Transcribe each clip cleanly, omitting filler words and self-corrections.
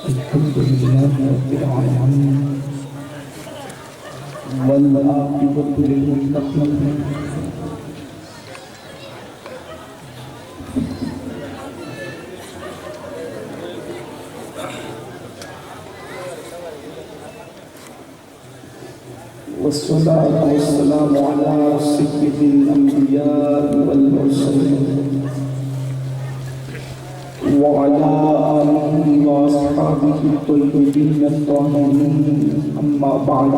الحمد لله رب العالمين والعاقبة للمتقين والصلاة والسلام على سيد الأنبياء والمرسلين وعلى آله وأصحابه الطيبين الطاهرين أما بعد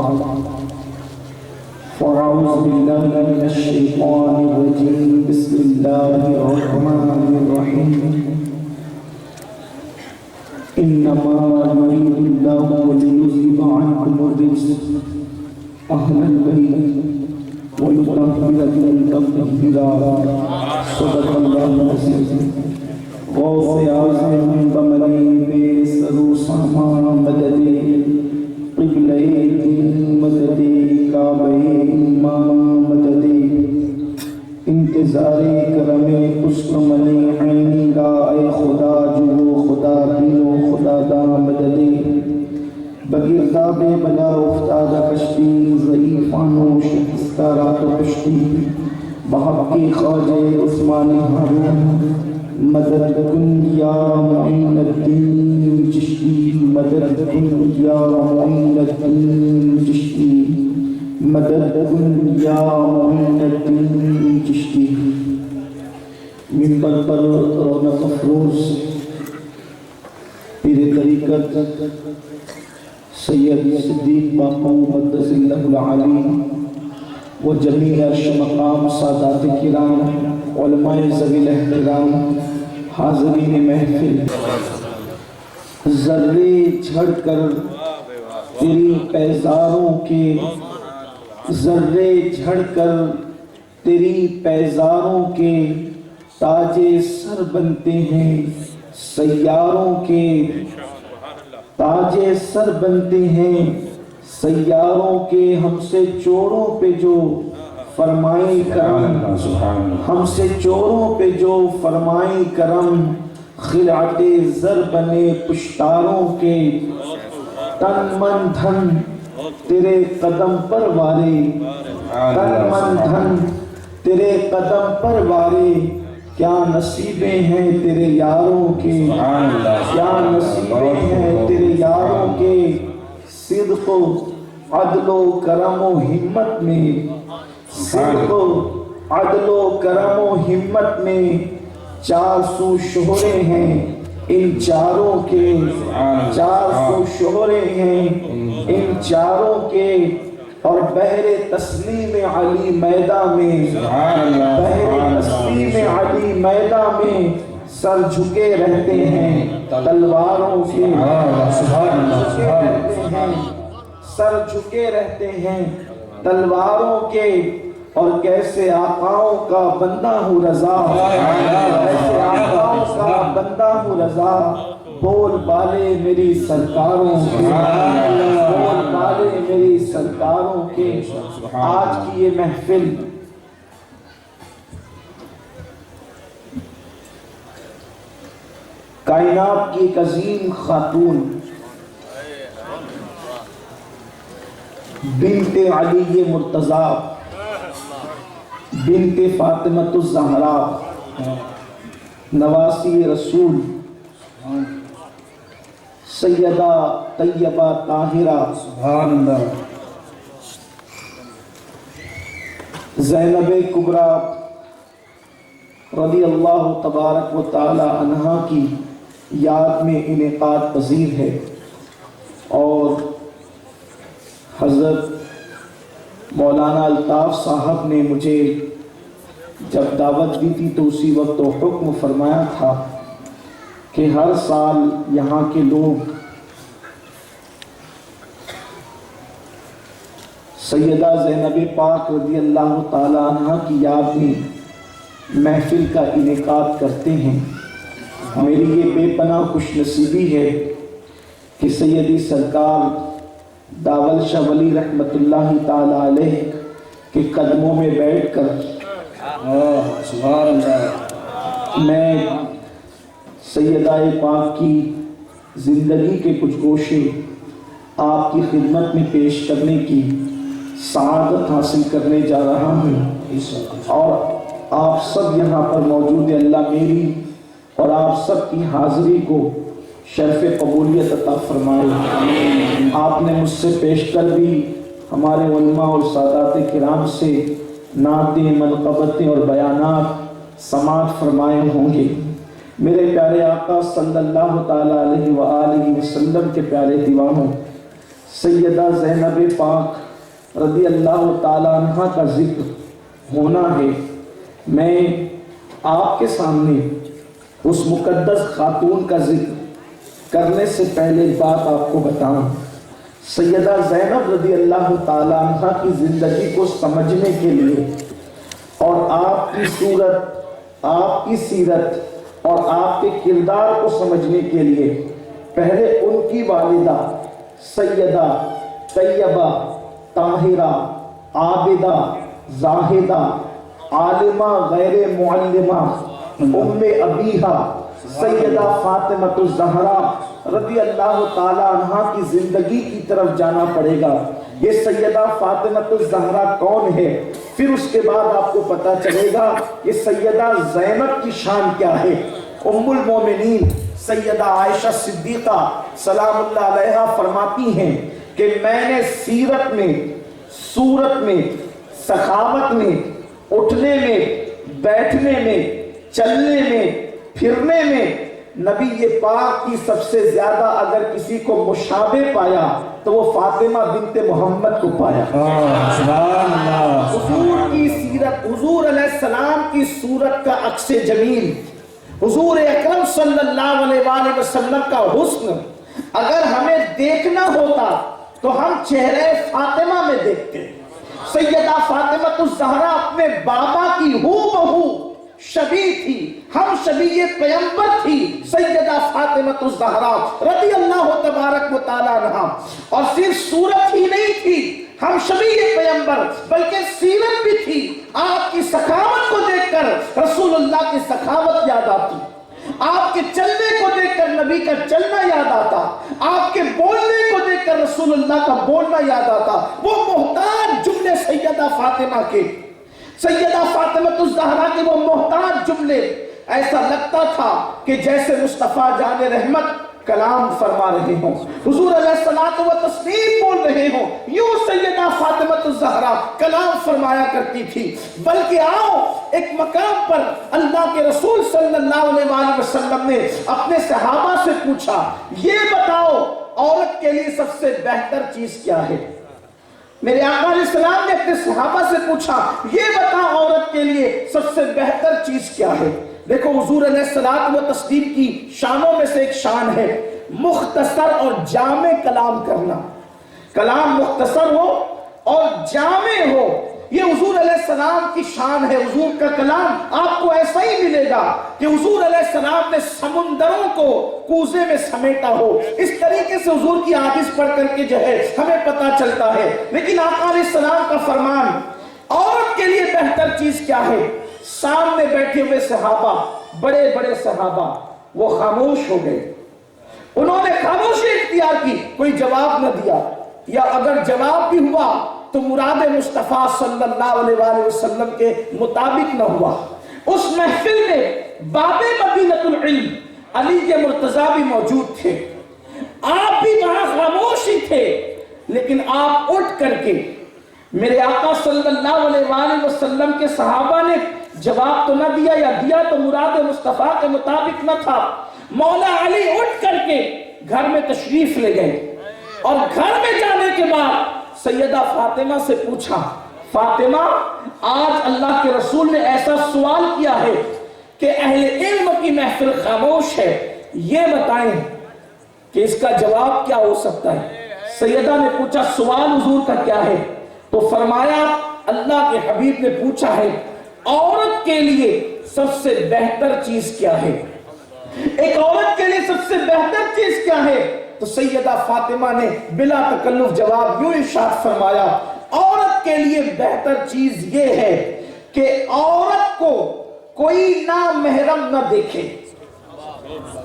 فأعوذ بالله من الشيطان الرجيم بسم الله الرحمن الرحيم إنما يريد الله ليذهب عنكم الرجس أهل البيت ويطهركم تطهيرا صدق الله العظيم غوث اعظم بمنی بے سرو سامان مدد قبلہ دین مدد کعبہ امام مدد انتظار کرم پشتمنی عینی گا اے خدا جو خدا بینو خدا دا مدد بگرداب بلا افتاد کشتی ضعیفانو شکستہ رات کشتی بحقی خواجہ عثمان ہارون مدد کن یا معین الدین چشتی مدد کن یا معین الدین چشتی مدد کن یا معین الدین چشتی منبر پر رونق افروز پیر طریقت سید صدیق باقو مقدس اللہ العالی و جمیع عرش مقام سادات کرام علماء ذوی الاحترام حاضرین محفل ذرے جھڑ کر تیری پیزاروں کے ذرے جھڑ کر تیری پیزاروں کے تاج سر بنتے ہیں سیاروں کے تاج سر بنتے ہیں سیاروں کے ہم سے چوروں پہ جو فرمائے کرم ہم سے چوروں پہ جو فرمائے کرم خلعت زر بنے پشتاروں کے تن من دھن تیرے قدم پر وارے تن من دھن تیرے قدم پر وارے کیا نصیبیں ہیں تیرے یاروں کے کیا نصیبیں ہیں تیرے یاروں کے صدق و عدل و کرم و ہمت میں صدق و عدل و کرم و ہمت میں 400 شہرے ہیں ان چاروں کے 400 شہرے ہیں ان چاروں کے اور بحر تسلیم علی میدہ میں بحر تسلیم علی میدہ میں سر جھکے رہتے ہیں تلواروں کے سر جھکے رہتے ہیں تلواروں کے اور کیسے آقاؤں کا بندہ ہوں رضا کیسے آقاؤں کا بندہ ہوں رضا بول بالے میری سرکاروں کے بول بالے میری سرکاروں کے آج کی یہ محفل کائنات کی ایک عظیم خاتون بنت علی مرتضیٰ بنت فاطمۃ الزہرا نواسی رسول سیدہ طیبہ طاہرہ سبحان اللہ زینب کبریٰ رضی اللہ تبارک و تعالی عنہا کی یاد میں انعقاد پذیر ہے اور حضرت مولانا الطاف صاحب نے مجھے جب دعوت دی تھی تو اسی وقت تو حکم فرمایا تھا کہ ہر سال یہاں کے لوگ سیدہ زینب پاک رضی اللہ تعالی عنہ کی یاد میں محفل کا انعقاد کرتے ہیں۔ میری یہ بے پناہ خوش نصیبی ہے کہ سیدی سرکار داول شاہ ولی رحمت اللہ تعالی علیہ کے قدموں میں بیٹھ کر میں سیدہ پاک کی زندگی کے کچھ گوشے آپ کی خدمت میں پیش کرنے کی سعادت حاصل کرنے جا رہا ہوں، اور آپ سب یہاں پر موجود ہیں۔ اللہ میری اور آپ سب کی حاضری کو شرف قبولیت عطا فرمائے۔ آپ نے مجھ سے پیشتر بھی ہمارے علماء اور سادات کرام سے نعتیں، منقبتیں اور بیانات سماعت فرمائے ہوں گے۔ میرے پیارے آقا صلی اللہ تعالیٰ علیہ وآلہ وسلم کے پیارے دیوانوں، سیدہ زینب پاک رضی اللہ تعالیٰ عنہ کا ذکر ہونا ہے۔ میں آپ کے سامنے اس مقدس خاتون کا ذکر کرنے سے پہلے بات آپ کو بتاؤں۔ سیدہ زینب رضی اللہ تعالیٰ عنہ کی زندگی کو سمجھنے کے لیے اور آپ کی صورت، آپ کی سیرت اور آپ کے کردار کو سمجھنے کے لیے پہلے ان کی والدہ سیدہ طیبہ طاہرہ عابدہ زاہدہ عالمہ غیر معلمہ ام ابیہا سیدہ فاطمۃ الزہرا رضی اللہ تعالی عنہ کی زندگی کی طرف جانا پڑے گا۔ یہ سیدہ فاطمۃ الزہرا کون ہے، پھر اس کے بعد آپ کو پتا چلے گا یہ سیدہ زینب کی شان کیا ہے۔ ام المومنین سیدہ عائشہ صدیقہ سلام اللہ علیہا فرماتی ہیں کہ میں نے سیرت میں، صورت میں، سخاوت میں، اٹھنے میں، بیٹھنے میں، چلنے میں، پھرنے میں نبی پاک کی سب سے زیادہ اگر کسی کو مشابہ پایا تو وہ فاطمہ بنت محمد کو پایا۔ حضور کی سیرت، حضور علیہ السلام کی صورت کا عکس جمیل، حضور اکرم صلی اللہ علیہ وآلہ وسلم کا حسن اگر ہمیں دیکھنا ہوتا تو ہم چہرے فاطمہ میں دیکھتے۔ سیدہ فاطمۃ الزہرا اپنے بابا کی ہو بہو شبیہ تھی، ہم شبیہ پیغمبر تھی سیدہ فاطمۃ الزہرا رضی اللہ تبارک و تعالی عنہا۔ اور صرف صورت ہی نہیں تھی ہم شبیہ پیغمبر، بلکہ سیرت بھی تھی۔ آپ کی سخاوت کو دیکھ کر رسول اللہ کی سخاوت یاد آتی، آپ کے چلنے کو دیکھ کر نبی کا چلنا یاد آتا، آپ کے بولنے کو دیکھ کر رسول اللہ کا بولنا یاد آتا۔ وہ محتاج جملے سیدہ فاطمہ کے، سیدہ فاطمۃ الزہرا کے وہ محتاج جملے، ایسا لگتا تھا کہ جیسے مصطفیٰ جان رحمت کلام فرما رہے ہوں، حضور علیہ الصلوۃ والتسلیم بول رہے ہوں، یوں سیدہ فاطمۃ الزہرا کلام فرمایا کرتی تھی۔ بلکہ آؤ ایک مقام پر اللہ کے رسول صلی اللہ علیہ وآلہ وسلم نے اپنے صحابہ سے پوچھا، یہ بتاؤ عورت کے لیے سب سے بہتر چیز کیا ہے؟ میرے آقا علیہ السلام نے اپنے صحابہ سے پوچھا، یہ بتا عورت کے لیے سب سے بہتر چیز کیا ہے؟ دیکھو حضور علیہ الصلوۃ والتسلیم کی شانوں میں سے ایک شان ہے مختصر اور جامع کلام کرنا۔ کلام مختصر ہو اور جامع ہو، یہ حضور علیہ السلام کی شان ہے۔ حضور کا کلام آپ کو ایسا ہی ملے گا کہ حضور علیہ السلام نے سمندروں کو کوزے میں سمیٹا ہو۔ اس طریقے سے حضور کی حدیث پڑھ کر کے جو ہے ہمیں پتا چلتا ہے۔ لیکن آقا علیہ السلام کا فرمان عورت کے لیے بہتر چیز کیا ہے؟ سامنے بیٹھے ہوئے صحابہ، بڑے بڑے صحابہ، وہ خاموش ہو گئے، انہوں نے خاموشی اختیار کی، کوئی جواب نہ دیا، یا اگر جواب بھی ہوا تو مراد مصطفیٰ صلی اللہ علیہ وآلہ وسلم کے مطابق نہ ہوا۔ اس محفل میں باب مدینۃ العلم علی مرتضیٰ بھی موجود تھے، آپ بھی وہاں خاموش ہی تھے، لیکن آپ اٹھ کر کے میرے آقا صلی اللہ علیہ وآلہ وسلم کے صحابہ نے جواب تو نہ دیا، یا دیا تو مراد مصطفیٰ کے مطابق نہ تھا۔ مولا علی اٹھ کر کے گھر میں تشریف لے گئے، اور گھر میں جانے کے بعد سیدہ فاطمہ سے پوچھا، فاطمہ آج اللہ کے رسول نے ایسا سوال کیا ہے کہ اہل علم کی محفل خاموش ہے، یہ بتائیں کہ اس کا جواب کیا ہو سکتا ہے؟ سیدہ نے پوچھا سوال حضور کا کیا ہے؟ تو فرمایا اللہ کے حبیب نے پوچھا ہے عورت کے لیے سب سے بہتر چیز کیا ہے؟ ایک عورت کے لیے سب سے بہتر چیز کیا ہے؟ تو سیدہ فاطمہ نے بلا تکلف جواب یوں ارشاد فرمایا، عورت کے لیے بہتر چیز یہ ہے کہ عورت کو کوئی نامحرم نہ دیکھے.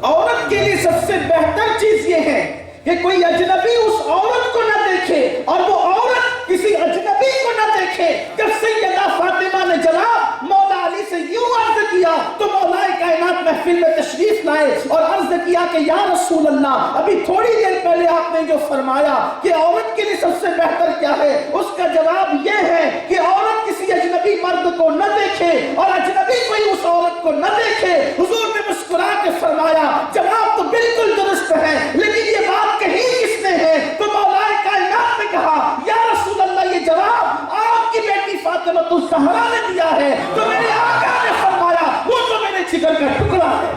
عورت کے لیے سب سے بہتر چیز یہ ہے کہ کوئی اجنبی اس عورت کو نہ دیکھے اور وہ عورت کسی اجنبی کو نہ دیکھے. جب سیدہ فاطمہ نے جناب مولا علی سے یوں عرض کیا تو مولا کائنات محفل میں تشریف لائے اور عرض کیا کہ یا رسول اللہ، ابھی تھوڑی دیر پہلے آپ نے جو فرمایا کہ عورت کے لیے سب سے بہتر کیا ہے، اس کا جواب یہ ہے کہ عورت کسی اجنبی مرد کو نہ دیکھے اور اجنبی کوئی اس عورت کو نہ دیکھے. حضور نے مسکرا کے فرمایا جواب تو بالکل درست ہے، لیکن یہ بات کہی کس نے ہے؟ تو مولا کائنات نے کہا یا رسول اللہ یہ جواب آپ کی بیٹی فاطمہ الزہرا نے دیا ہے. تو میرے آقا نے فرمایا وہ تو میرے جگر کا ٹکڑا ہے.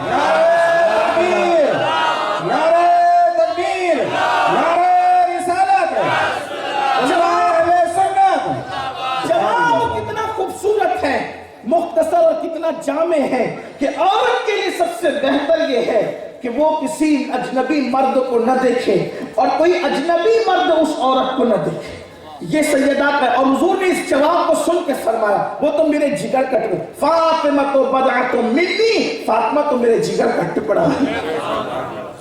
تکبیر، نعرہ تکبیر، نعرہ رسالت، جماعت اہل سنت. جواب کتنا خوبصورت ہے، مختصر اور کتنا جامع ہے کہ عورت کے لیے سب سے بہتر یہ ہے کہ وہ کسی اجنبی مرد کو نہ دیکھے اور کوئی اجنبی مرد اس عورت کو نہ دیکھے. یہ سیدہ کا، اور حضور نے اس جواب کو سن کے فرمایا وہ تو میرے جگر کا ٹکڑا، فاطمہ تو بضعۃ منی، فاطمہ تو میرے جگر کا ٹکڑا ہے.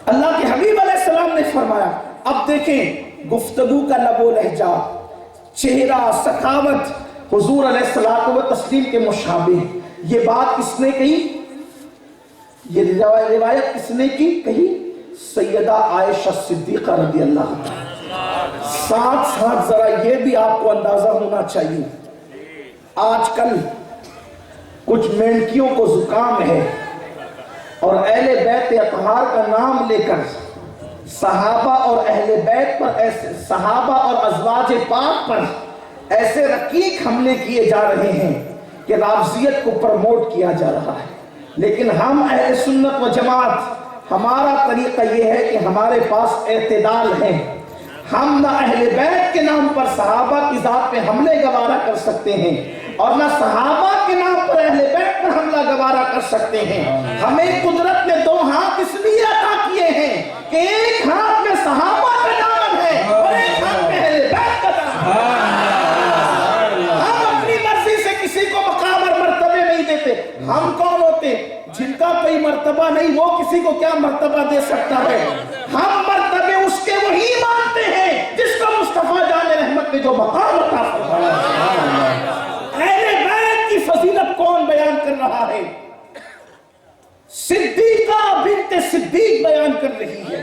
اللہ کے حبیب علیہ السلام نے فرمایا. اب دیکھیں گفتگو کا لب و لہجہ، چہرہ، سخاوت حضور علیہ الصلوۃ والتسلیم کے مشابہ. یہ بات کس نے کہی؟ یہ روایت کس نے کہی؟ سیدہ عائشہ صدیقہ رضی اللہ عنہا. ساتھ ذرا یہ بھی آپ کو اندازہ ہونا چاہیے، آج کل کچھ مینڈکیوں کو زکام ہے اور اہل بیت اطہار کا نام لے کر صحابہ اور اہل بیت پر ایسے، صحابہ اور ازواج پاک پر ایسے رقیق حملے کیے جا رہے ہیں کہ رافضیت کو پروموٹ کیا جا رہا ہے. لیکن ہم اہل سنت و جماعت، ہمارا طریقہ یہ ہے کہ ہمارے پاس اعتدال ہے. ہم نہ اہل بیت کے نام پر صحابہ کی ذات پہ حملے گوارا کر سکتے ہیں اور نہ صحابہ کے نام پر اہل بیت پر حملہ گوارا کر سکتے ہیں. ہمیں قدرت نے دو ہاتھ اس لیے عطا کیے ہیں کہ ایک ہاتھ میں صحابہ کا نام ہے اور ایک ہاتھ میں اہل بیت کا نام ہے. ہم اپنی مرضی سے کسی کو مقام اور مرتبے نہیں دیتے. ہم کون ہوتے؟ جن کا کوئی مرتبہ نہیں وہ کسی کو کیا مرتبہ دے سکتا ہے؟ ہم مرتبے اس کے وہی مانتے ہیں جس کو مصطفیٰ جان رحمت نے جو مقام عطا فرمایا. اہل بیت کی فضیلت کون بیان کر رہا ہے؟ صدیقہ بنت صدیق بیان کر رہی ہے.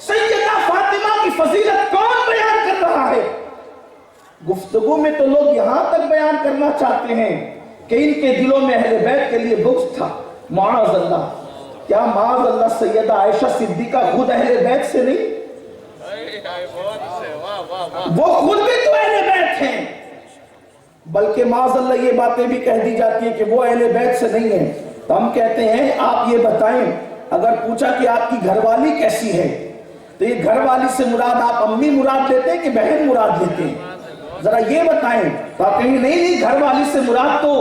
سیدہ فاطمہ کی فضیلت کون بیان کر رہا ہے؟ گفتگو میں تو لوگ یہاں تک بیان کرنا چاہتے ہیں کہ ان کے دلوں میں اہل بیت کے لیے بغض تھا. معاذ اللہ، کیا معاذ اللہ سیدہ عائشہ صدیقہ خود اہل بیت سے نہیں؟ وہ خود بھی تو اہل بیت ہیں، بلکہ معاذ اللہ یہ باتیں بھی کہہ دی جاتی ہیں کہ وہ اہل بیت سے نہیں ہیں. تو ہم کہتے ہیں آپ یہ بتائیں، اگر پوچھا کہ آپ کی گھر والی کیسی ہے تو یہ گھر والی سے مراد آپ امی مراد لیتے ہیں کہ بہن مراد لیتے ہیں؟ ذرا یہ بتائیں. تو آپ کہیں گے نہیں گھر والی سے مراد تو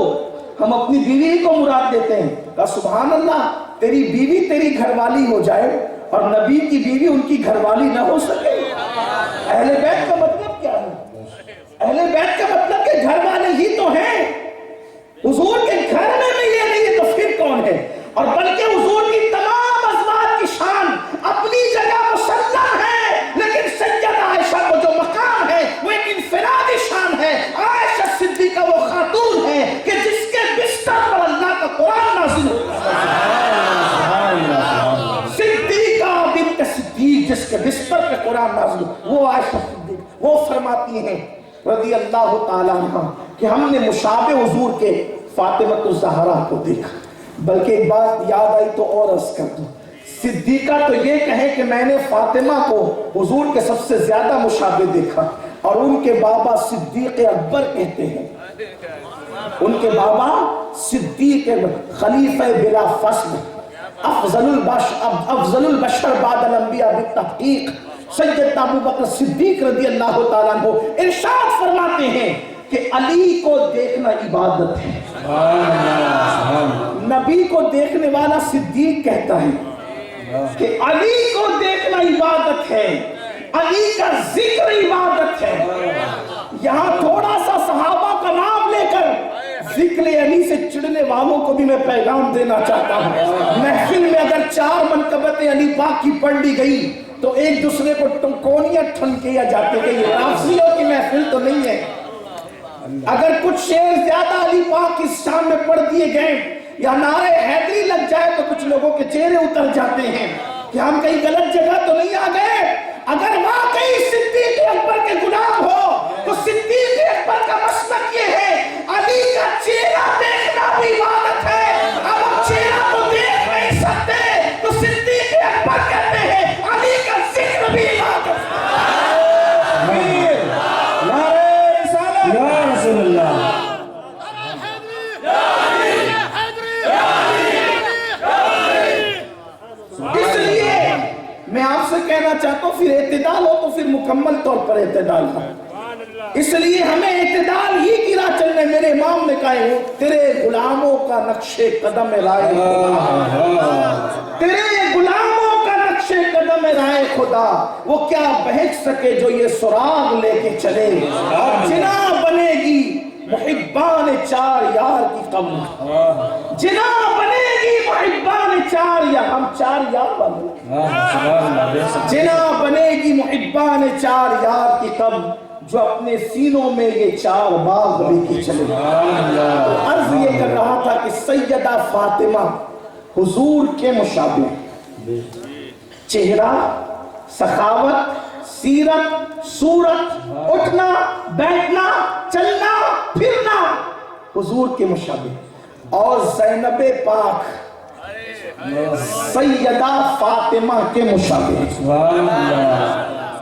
ہم اپنی بیوی کو مراد دیتے ہیں. کہا سبحان اللہ، تیری بیوی تیری گھر والی ہو جائے اور نبی کی بیوی ان کی گھر والی نہ ہو سکے. اہل بیت کا مطلب کیا ہے؟ اہل بیت کا مطلب کہ گھر والے ہی تو ہیں. حضور کے گھر میں یہ نہیں ہے تو پھر کون ہے؟ اور بلکہ حضور کی تمام ازواج کی شان اپنی جگہ مسلم ہے، لیکن سیدہ عائشہ کو جو مقام ہے وہ ایک انفرادی شان ہے. عائشہ صدیقہ وہ خاتون ہے کہ جس کے بستر پر اللہ کا قرآن نازل ہوتا ہے. صدیقہ بنت صدیق، جس کے بستر پہ قرآن نازل ہوتا، وہ عائشہ صدیق. وہ فرماتی ہیں رضی اللہ تعالیٰ عنہ کہ ہم نے مشابہ حضور کے فاطمہ الزہرا کو دیکھا. بلکہ ایک بات یاد آئی تو اور عرض کر دوں، صدیقہ تو یہ کہے کہ میں نے فاطمہ کو حضور کے سب سے زیادہ مشابہ دیکھا، اور ان کے بابا صدیق اکبر کہتے ہیں، ان کے بابا صدیق خلیفہ بلا فصل، افضل البشر بعد الانبیاء بالتحقیق، سیدنا ابو بکر صدیق رضی اللہ تعالیٰ عنہ ارشاد فرماتے ہیں کہ علی کو دیکھنا عبادت ہے. نبی کو دیکھنے والا صدیق کہتا ہے کہ علی کو دیکھنا عبادت ہے، علی کا ذکر عبادت ہے. یہاں تھوڑا سا صحابہ کا نام لے کر ذکر علی سے چڑھنے والوں کو بھی میں پیغام دینا چاہتا ہوں، محفل میں اگر 4 منقبت علی پاک کی پڑھ لی گئی تو ایک دوسرے کو ٹنکونیاں ٹھنکیا جاتے ہیں، یہ رافضیوں کی محفل تو نہیں ہے۔ اگر کچھ شعر زیادہ علی پاک کی شان میں پڑھ دیے گئے یا نعرہ حیدری لگ جائے تو کچھ لوگوں کے چہرے اتر جاتے ہیں کہ ہم کہیں غلط جگہ تو نہیں آ گئے۔ اگر واقعی صدیق اکبر کے غلام ہو تو صدیق اکبر کا مسلک یہ ہے علی کا چہرہ دیکھنا بھی عبادت ہے۔ اب ہم چہرہ تو دیکھ نہیں سکتے تو صدیق اکبر کہتے ہیں علی کا ذکر بھی عبادت ہے۔ یا رسول اللہ، اس لیے میں آپ سے کہنا چاہتا ہوں پھر اعتدال ہو تو پھر مکمل طور پر اعتدال ہو، اس لیے ہمیں اعتدال ہی کی راہ چلنے۔ میرے امام نے کہا ہے تیرے غلاموں کا نقش قدم رائے خدا، تیرے غلاموں کا نقش قدم رائے خدا، وہ کیا بہک سکے جو یہ سراغ لے کے چلے، جنا بنے گی محبان 4 یار کی قبر، جنا بنے گی محبان 4 یار، ہم 4 یار بنے، جنا بنے گی محبان 4 یار کی قبر، جو اپنے سینوں میں یہ 4 باغ لے کے چلے۔ تو عرض یہ کر رہا تھا کہ سیدہ فاطمہ حضور کے مشابہ، چہرہ، سخاوت، سیرت، صورت، اٹھنا بیٹھنا چلنا پھرنا حضور کے مشابہ، اور زینب پاک سیدہ فاطمہ کے مشابہ،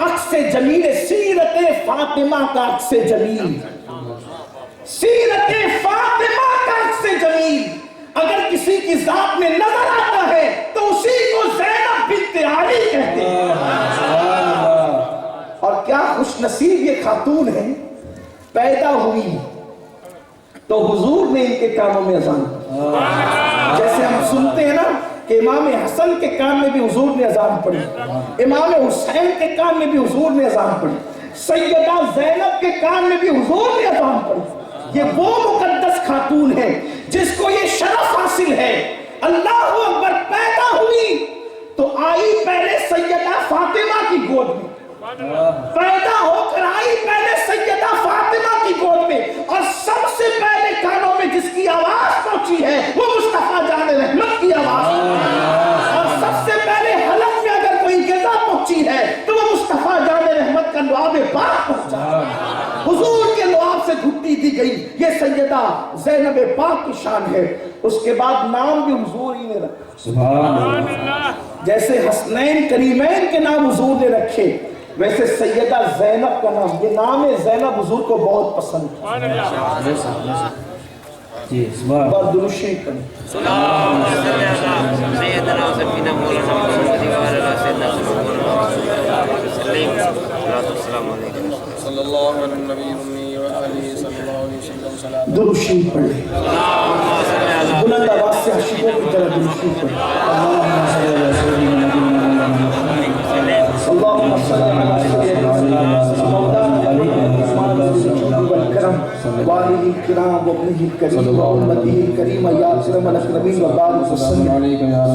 عکس جمیل، سیرت فاطمہ کا عکس جمیل، سیرت فاطمہ کا عکس جمیل اگر کسی کی ذات میں نظر آتا ہے تو اسی کو زینب بنت علی کہتے ہیں۔ اور کیا خوش نصیب یہ خاتون ہے، پیدا ہوئی تو حضور نے ان کے کانوں میں اذان، جیسے ہم سنتے ہیں نا کہ امام حسن کے کان میں بھی حضور نے اذان پڑھی، امام حسین کے کان میں بھی حضور نے اذان پڑھی، سیدہ زینب کے کان میں بھی حضور نے اذان پڑھی۔ یہ وہ مقدس خاتون ہے جس کو یہ شرف حاصل ہے، اللہ اکبر، پیدا ہوئی تو آئی پہلے سیدہ فاطمہ کی گود میں، پیدا ہو کر آئی پہلے سیدہ فاطمہ کی گود میں، اور سب سے پہلے کانوں میں جس کی آواز پہنچی ہے وہ مصطفیٰ جان رحمت کی آواز، اور سب سے پہلے حلق میں اگر کوئی غذا پہنچی ہے تو وہ مصطفیٰ جان رحمت کا لعاب پاک پہنچا، حضور کے لعاب سے گھٹی دی گئی۔ یہ سیدہ زینب پاک کی شان ہے۔ اس کے بعد نام بھی حضور ہی نے رکھا، سبحان اللہ، جیسے حسنین کریمین کے نام حضور نے رکھے ویسے سیدہ زینب کا نام، یہ نام زینب حضور کو بہت پسند ہے۔ جی سبحان بار درود شریف پڑھیں۔ سیدنا و سیدنا مولانا محمد و علی سیدنا السلام علیکم صلی اللہ علیہ النبی امی و آلہ صلی اللہ علیہ وسلم۔ درود شریف پڑھیں، بلند آواز سے عاشقوں کی طرح درود شریف پڑھیں۔ اللہم صلی علی سیدنا مولانا والکرم والد الکرام وابنہ الکریم وامتہ الکریم یا اکرم الاکرمین وبارک وسلم،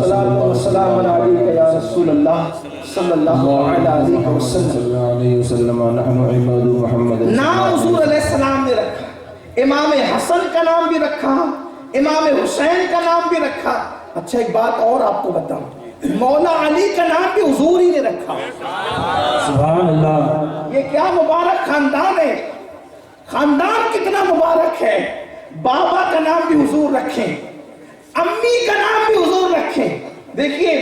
صلاۃ و سلام علیک یا رسول اللہ صلی اللہ علیہ وسلم۔ نام حضور علیہ السلام نے رکھا، امام حسن کا نام بھی رکھا، امام حسین کا نام بھی رکھا۔ اچھا ایک بات اور آپ کو بتاؤں، مولا علی کا نام بھی حضور ہی نے رکھا، سبحان اللہ۔ یہ کیا مبارک خاندان ہے، خاندان کتنا مبارک ہے۔ بابا کا نام بھی حضور رکھیں، امی کا نام بھی حضور رکھیں۔ دیکھیے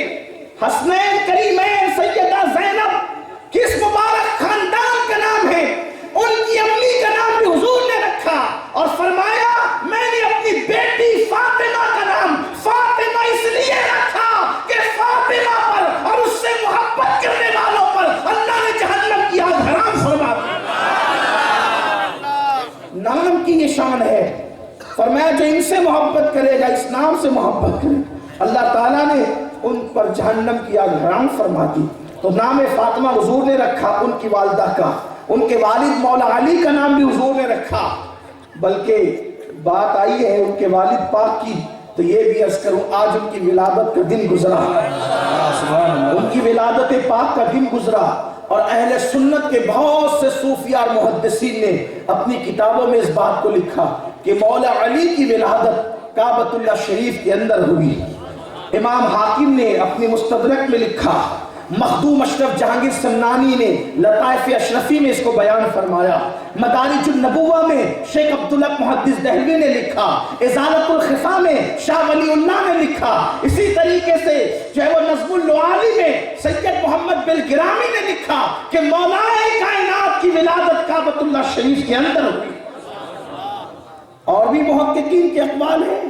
حسنین کریمین سیدہ زینب کس مبارک خاندان کا نام ہے، ان کی امی کا نام بھی حضور نے رکھا اور فرمایا میں نے اپنی بیٹی فاطمہ کا نام فاطمہ اس لیے رکھا کہ فاطمہ پر اور اس سے محبت کرنے والوں پر اللہ نے جہنم کی آگ حرام فرما دی۔ نام کی یہ شان ہے، فرمایا جو ان سے محبت کرے گا اس نام سے محبت کرے، اللہ تعالیٰ نے ان پر جہنم کی آگ حرام فرما دی۔ تو نام فاطمہ حضور نے رکھا ان کی والدہ کا، ان کے والد مولا علی کا نام بھی حضور نے رکھا، بلکہ بات آئی ہے ان کے والد پاک کی تو یہ بھی عرض کروں آج ان کی ولادت کا دن گزرا، ان کی ولادت پاک کا دن گزرا، اور اہل سنت کے بہت سے صوفیاء اور محدثین نے اپنی کتابوں میں اس بات کو لکھا کہ مولا علی کی ولادت کعبۃ اللہ شریف کے اندر ہوئی۔ امام حاکم نے اپنی مستدرک میں لکھا، مخدوم اشرف جہانگیر سمنانی نے لطائف اشرفی میں اس کو بیان فرمایا، مدارج النبوہ میں شیخ عبداللہ محدث دہلوی نے لکھا، ازالت الخفا میں شاہ ولی اللہ نے لکھا، اسی طریقے سے جو ہے وہ نظم اللعالی میں سید محمد بلگرامی نے لکھا کہ مولا کائنات کی ولادت کعبۃ اللہ شریف کے اندر ہوئی۔ اور بھی محققین کے اقوال ہیں،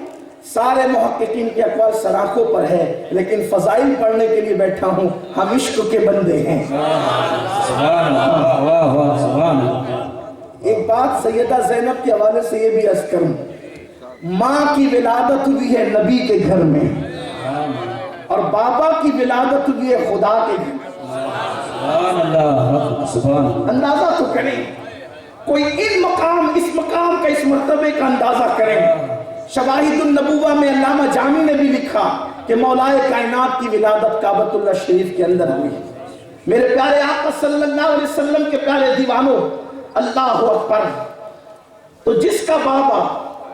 سارے محققین کے اقوال سراخوں پر ہے، لیکن فضائل پڑھنے کے لیے بیٹھا ہوں، ہم عشق کے بندے ہیں۔ سبحان اللہ، واہ واہ، سبحان اللہ۔ ایک بات سیدہ زینب کے حوالے سے یہ بھی عرض کروں، ماں کی ولادت ہوئی ہے نبی کے گھر میں، اور بابا کی ولادت ہوئی ہے خدا کے گھر میں۔ سبحان اللہ، سبحان اللہ۔ اندازہ تو کریں، کوئی اس مقام کا، اس مرتبے کا اندازہ کریں۔ شواہد النبوہ میں علامہ جامی نے بھی لکھا کہ مولا کائنات کی ولادت کعبۃ اللہ شریف کے اندر ہوئی۔ میرے پیارے آقا صلی اللہ علیہ وسلم کے پیارے دیوانوں، اللہ اکبر، تو جس کا بابا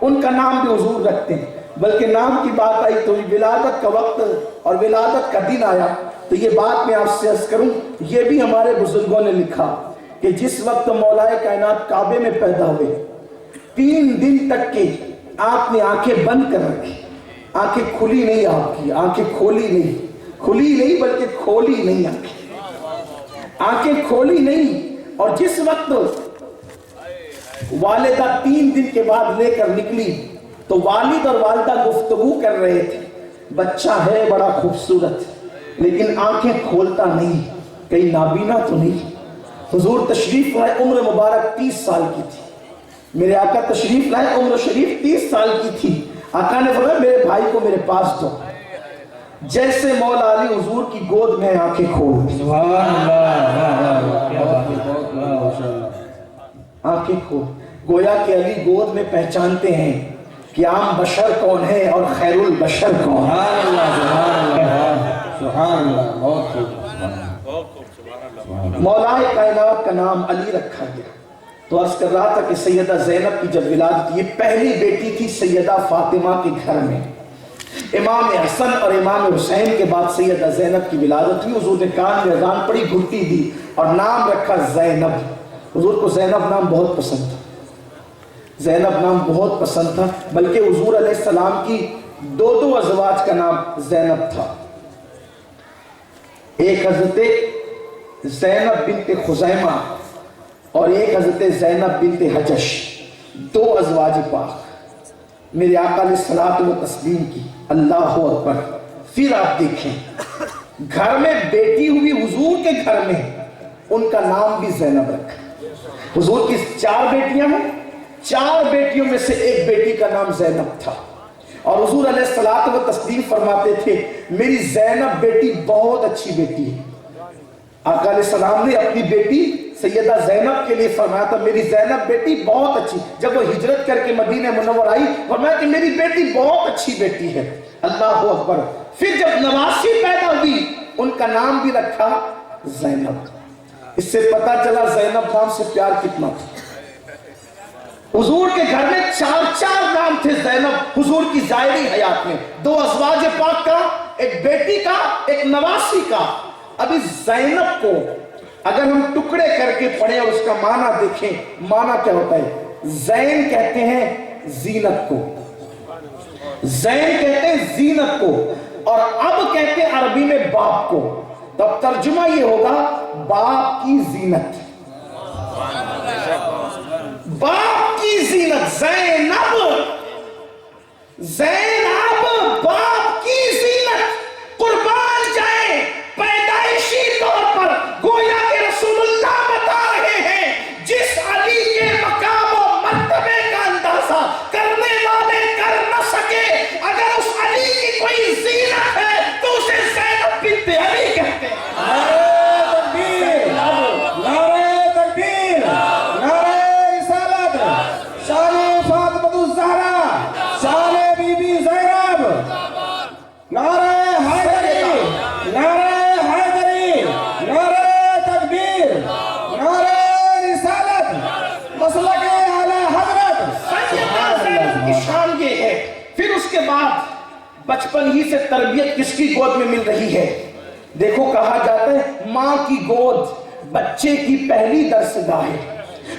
ان کا نام بھی حضور رکھتے ہیں، بلکہ نام کی بات آئی تو ولادت کا وقت اور ولادت کا دن آیا تو یہ بات میں آپ سے عرض کروں، یہ بھی ہمارے بزرگوں نے لکھا کہ جس وقت مولا کائنات کعبے میں پیدا ہوئے 3 دن تک کے آپ نے آنکھیں بند کر رکھی، آنکھیں کھلی نہیں، آپ کی آنکھیں کھولی نہیں بلکہ کھولی نہیں، آنکھیں کھولی نہیں۔ اور جس وقت والدہ 3 دن کے بعد لے کر نکلی تو والد اور والدہ گفتگو کر رہے تھے، بچہ ہے بڑا خوبصورت لیکن آنکھیں کھولتا نہیں، کہیں نابینا تو نہیں۔ حضور تشریف لائے، عمر مبارک 30 سال کی تھی، میرے آقا تشریف لائے، عمر شریف 30 سال کی تھی۔ آقا نے فرمایا میرے بھائی کو میرے پاس دو، جیسے مولا علی حضور کی گود میں آنکھیں کھول دی، سبحان اللہ، کیا بات ہے، آنکھیں کھول، گویا کہ علی گود میں پہچانتے ہیں کہ عام بشر کون ہے اور خیر البشر کون ہے۔ سبحان اللہ، سبحان اللہ، بہت خوب۔ مولا کائنات کا نام علی رکھا گیا۔ تو عرض کر رہا تھا کہ سیدہ زینب کی جب ولادت، یہ پہلی بیٹی تھی سیدہ فاطمہ کے گھر میں، امام حسن اور امام حسین کے بعد سیدہ زینب کی ولادت ہوئی۔ حضور نے کان میں اذان پڑی، گھٹی دی اور نام رکھا زینب۔ حضور کو زینب نام بہت پسند تھا، زینب نام بہت پسند تھا، بلکہ حضور علیہ السلام کی 2 ازواج کا نام زینب تھا۔ ایک حضرت زینب بنت خزیمہ اور ایک حضرت زینب بنت حجش، 2 ازواج پاک میرے آقا علیہ الصلوۃ والتسلیم کی۔ اللہ اکبر۔ پھر آپ دیکھیں گھر میں بیٹی ہوئی حضور کے گھر میں، ان کا نام بھی زینب رکھا۔ حضور کی 4 بیٹیاں ہیں، 4 بیٹیوں میں سے ایک بیٹی کا نام زینب تھا، اور حضور علیہ الصلوۃ والتسلیم فرماتے تھے میری زینب بیٹی بہت اچھی بیٹی ہے۔ آقا علیہ السلام نے اپنی بیٹی سیدہ زینب کے لیے فرمایا تھا میری زینب بیٹی بہت اچھی، جب وہ ہجرت کر کے مدینہ منور آئی فرمایا کہ میری بیٹی بہت اچھی بیٹی ہے۔ اللہ اکبر۔ پھر جب نواسی پیدا ہوئی ان کا نام بھی رکھا زینب۔ اس سے پتا چلا زینب نام سے پیار کتنا تھا۔ حضور کے گھر میں 4 نام تھے زینب حضور کی ظاہری حیات میں، 2 ازواج پاک کا، ایک بیٹی کا، ایک نواسی کا۔ ابھی زینب کو اگر ہم ٹکڑے کر کے پڑھیں اور اس کا معنی دیکھیں، معنی کیا ہوتا ہے؟ زین کہتے ہیں زینت کو، زین کہتے ہیں زینت کو، اور اب کہتے ہیں عربی میں باپ کو۔ تو اب ترجمہ یہ ہوگا باپ کی زینت، باپ کی زینت، زینب، زینب باپ کی زینت۔ قربان جائیں پیدائشی طور پر گویا کہ رسول اللہ بتا رہے ہیں جس علی کے مقام و مرتبے کا اندازہ کرنے والے کر نہ سکے، اگر اس علی کی کوئی زینت ہے تو اسے زینب بنت علی کہتے ہیں۔ نعرہ تکبیر، نعرہ رسالت، شان فاطمہ الزہرا، بچپن ہی سے تربیت کس کی گود میں مل رہی ہے؟ دیکھو کہا جاتا ہے ماں کی گود بچے کی پہلی درسگاہ ہے،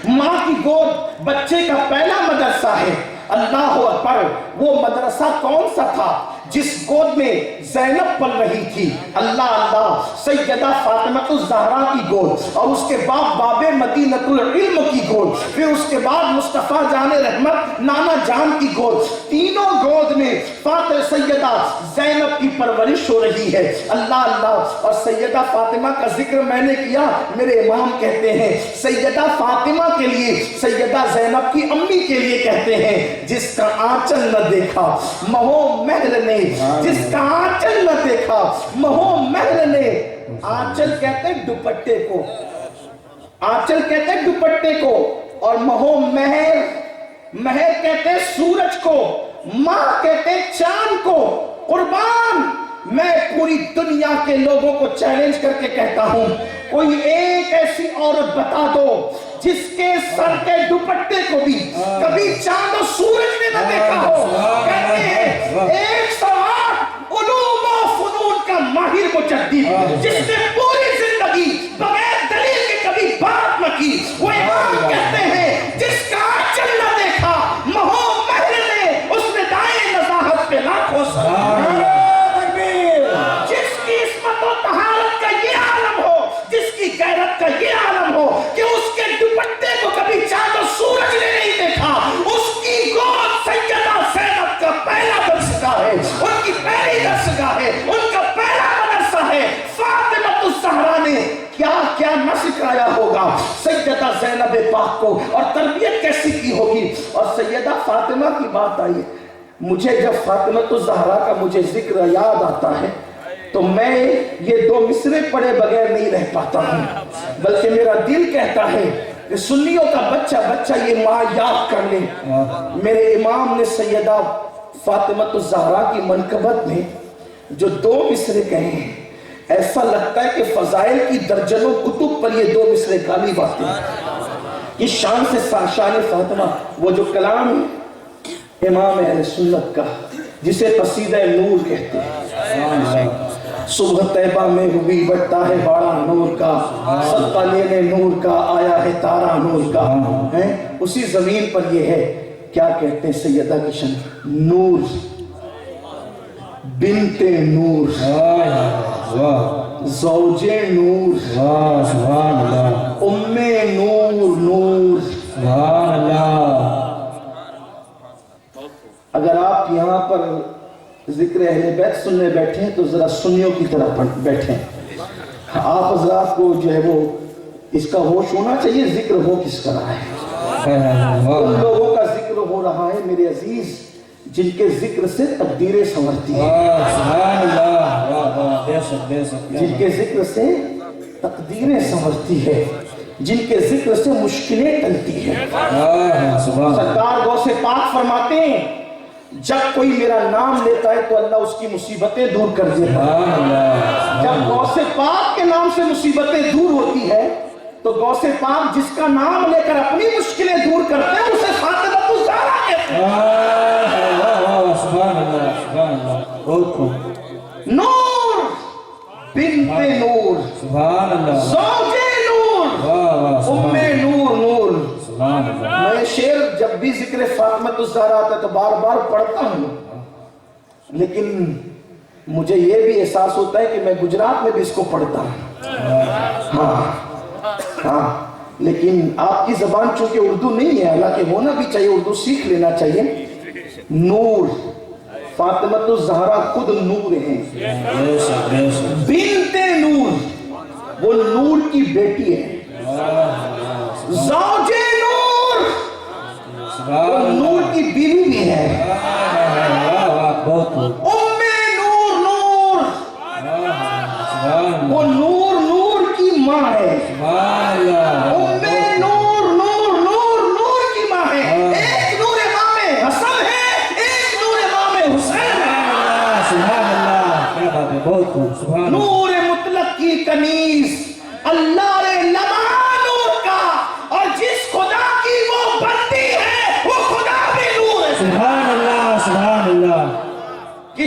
ماں کی گود بچے کا پہلا مدرسہ ہے۔ اللہ اکبر، وہ مدرسہ کون سا تھا جس گود میں زینب پل رہی تھی؟ اللہ اللہ، سیدہ فاطمہ الزہرا کی گود، اور اس کے بعد باب مدینۃ العلم کی گود، پھر اس کے بعد مصطفیٰ جان رحمت نانا جان کی گود، تینوں گود میں فاطمہ سیدہ زینب کی پرورش ہو رہی ہے۔ اللہ اللہ، اور سیدہ فاطمہ کا ذکر میں نے کیا، میرے امام کہتے ہیں سیدہ فاطمہ کے لیے، سیدہ زینب کی امی کے لیے کہتے ہیں جس کا آنچل نہ دیکھا مہو مہر نے، جس کا آنچل نہ دیکھا مہو مہر نے۔ آنچل کہتے ہیں دوپٹے کو، آنچل کہتے ہیں دوپٹے کو، اور مہو مہر، مہر کہتے ہیں سورج کو، ماں کہتے ہیں چاند کو۔ قربان، میں پوری دنیا کے لوگوں کو چیلنج کر کے کہتا ہوں، کوئی ایک ایسی عورت بتا دو جس کے سر کے دوپٹے کو بھی کبھی چاند و سورج نے نہ دیکھا ہو۔ کہتے ہیں 108 علوم و فنون کا ماہر مجدد جس نے پوری زندگی بغیر دلیل کے کبھی بات نہ کی، وہ امام کہتے ہیں جس کا آنچل نہ دیکھا مہو مہر نے، اس نے دائیں نزاہت پہ لاکھوں سلام۔ جس کی عصمت و طہارت کا یہ عالم ہو، جس کی غیرت کا یہ عالم ہو کہ اس کے دوپٹے کو کبھی چاند و سورج نے نہیں دیکھا، اس کی گود سیدہ زینب کا پہلا درسگاہ ہے، ان کی پہلی درسگاہ ہے، ان کا پہلا مدرسہ ہے۔ فاطمہ الزہرا نے کیا کیا نہ سکھایا ہوگا سیدہ زینب پاک کو، اور تربیت کیسی کی ہوگی۔ اور سیدہ فاطمہ کی بات آئی، مجھے جب فاطمہ الزہرا کا مجھے ذکر یاد آتا ہے تو میں یہ دو مصرے پڑھے بغیر نہیں رہ پاتا ہوں، بلکہ میرا دل کہتا ہے کہ سنیوں کا بچہ بچہ یہ ماں یاد کر لے۔ میرے امام نے سیدہ فاطمہ الزہرا کی منقبت میں جو دو مصرے کہے ہیں، ایسا لگتا ہے کہ فضائل کی درجنوں کتب پر یہ دو مصرے غالب آتے ہیں کہ شان سے شان فاطمہ۔ وہ جو کلام ہے امام اہل سنت کا جسے قصیدہ نور کہتے ہیں، صبح طیبہ میں ہوئی بٹتا ہے باڑا نور کا، صدقہ لینے نور کا آیا ہے تارا نور کا، اسی زمین پر یہ ہے۔ کیا کہتے ہیں سیدہ کی شان؟ نور بنت نور، زوج نور، ام نور، نور۔ اگر آپ یہاں پر ذکر اہل بیت سننے بیٹھے ہیں تو ذرا سنیوں کی طرح بیٹھیں۔ آپ حضرات کو جو ہے وہ اس کا ہوش ہونا چاہیے ذکر ہو کس کا رہا ہے۔ ان لوگوں کا ذکر ہو رہا ہے میرے عزیز جن کے ذکر سے تقدیریں سنورتی ہیں، جن کے ذکر سے تقدیریں سنورتی ہے، جن کے ذکر سے مشکلیں ٹلتی ہیں۔ سرکار غوث پاک فرماتے ہیں جب کوئی میرا نام لیتا ہے تو اللہ اس کی مصیبتیں دور کر دیتا ہے۔ جب غوث پاک کے نام سے مصیبتیں دور ہوتی ہے تو غوث پاک جس کا نام لے کر اپنی مشکلیں دور کرتے ہیں اسے فاطمہ الزہرا کہتے ہیں۔ نور بنت نور، زوج نور، ام نور، نور۔ میں شعر جب بھی ذکر فاطمہ الزہرا آتا ہے تو بار بار پڑھتا ہوں، لیکن مجھے یہ بھی احساس ہوتا ہے کہ میں گجرات میں بھی اس کو پڑھتا ہوں۔ ہاں، لیکن آپ کی زبان چونکہ اردو نہیں ہے، حالانکہ ہونا بھی چاہیے، اردو سیکھ لینا چاہیے۔ نور، فاطمہ الزہرا خود نور ہیں، بنت نور، وہ نور کی بیٹی ہے۔ زوج نور، وہ نور کی بیوی بھی ہے۔ ام نور، نور، وہ نور نور کی ماں ہے۔ ام نور، نور، نور، نور کی ماں ہے۔ ایک نور امام حسن ہے، ایک نور امام حسین ہے۔ نور مطلق کی کنیز، اللہ رے لما نور کا، اور جس خدا کی وہ بندی ہے وہ خدا بھی نور ہے۔ سبحان اللہ، سبحان اللہ۔ کہ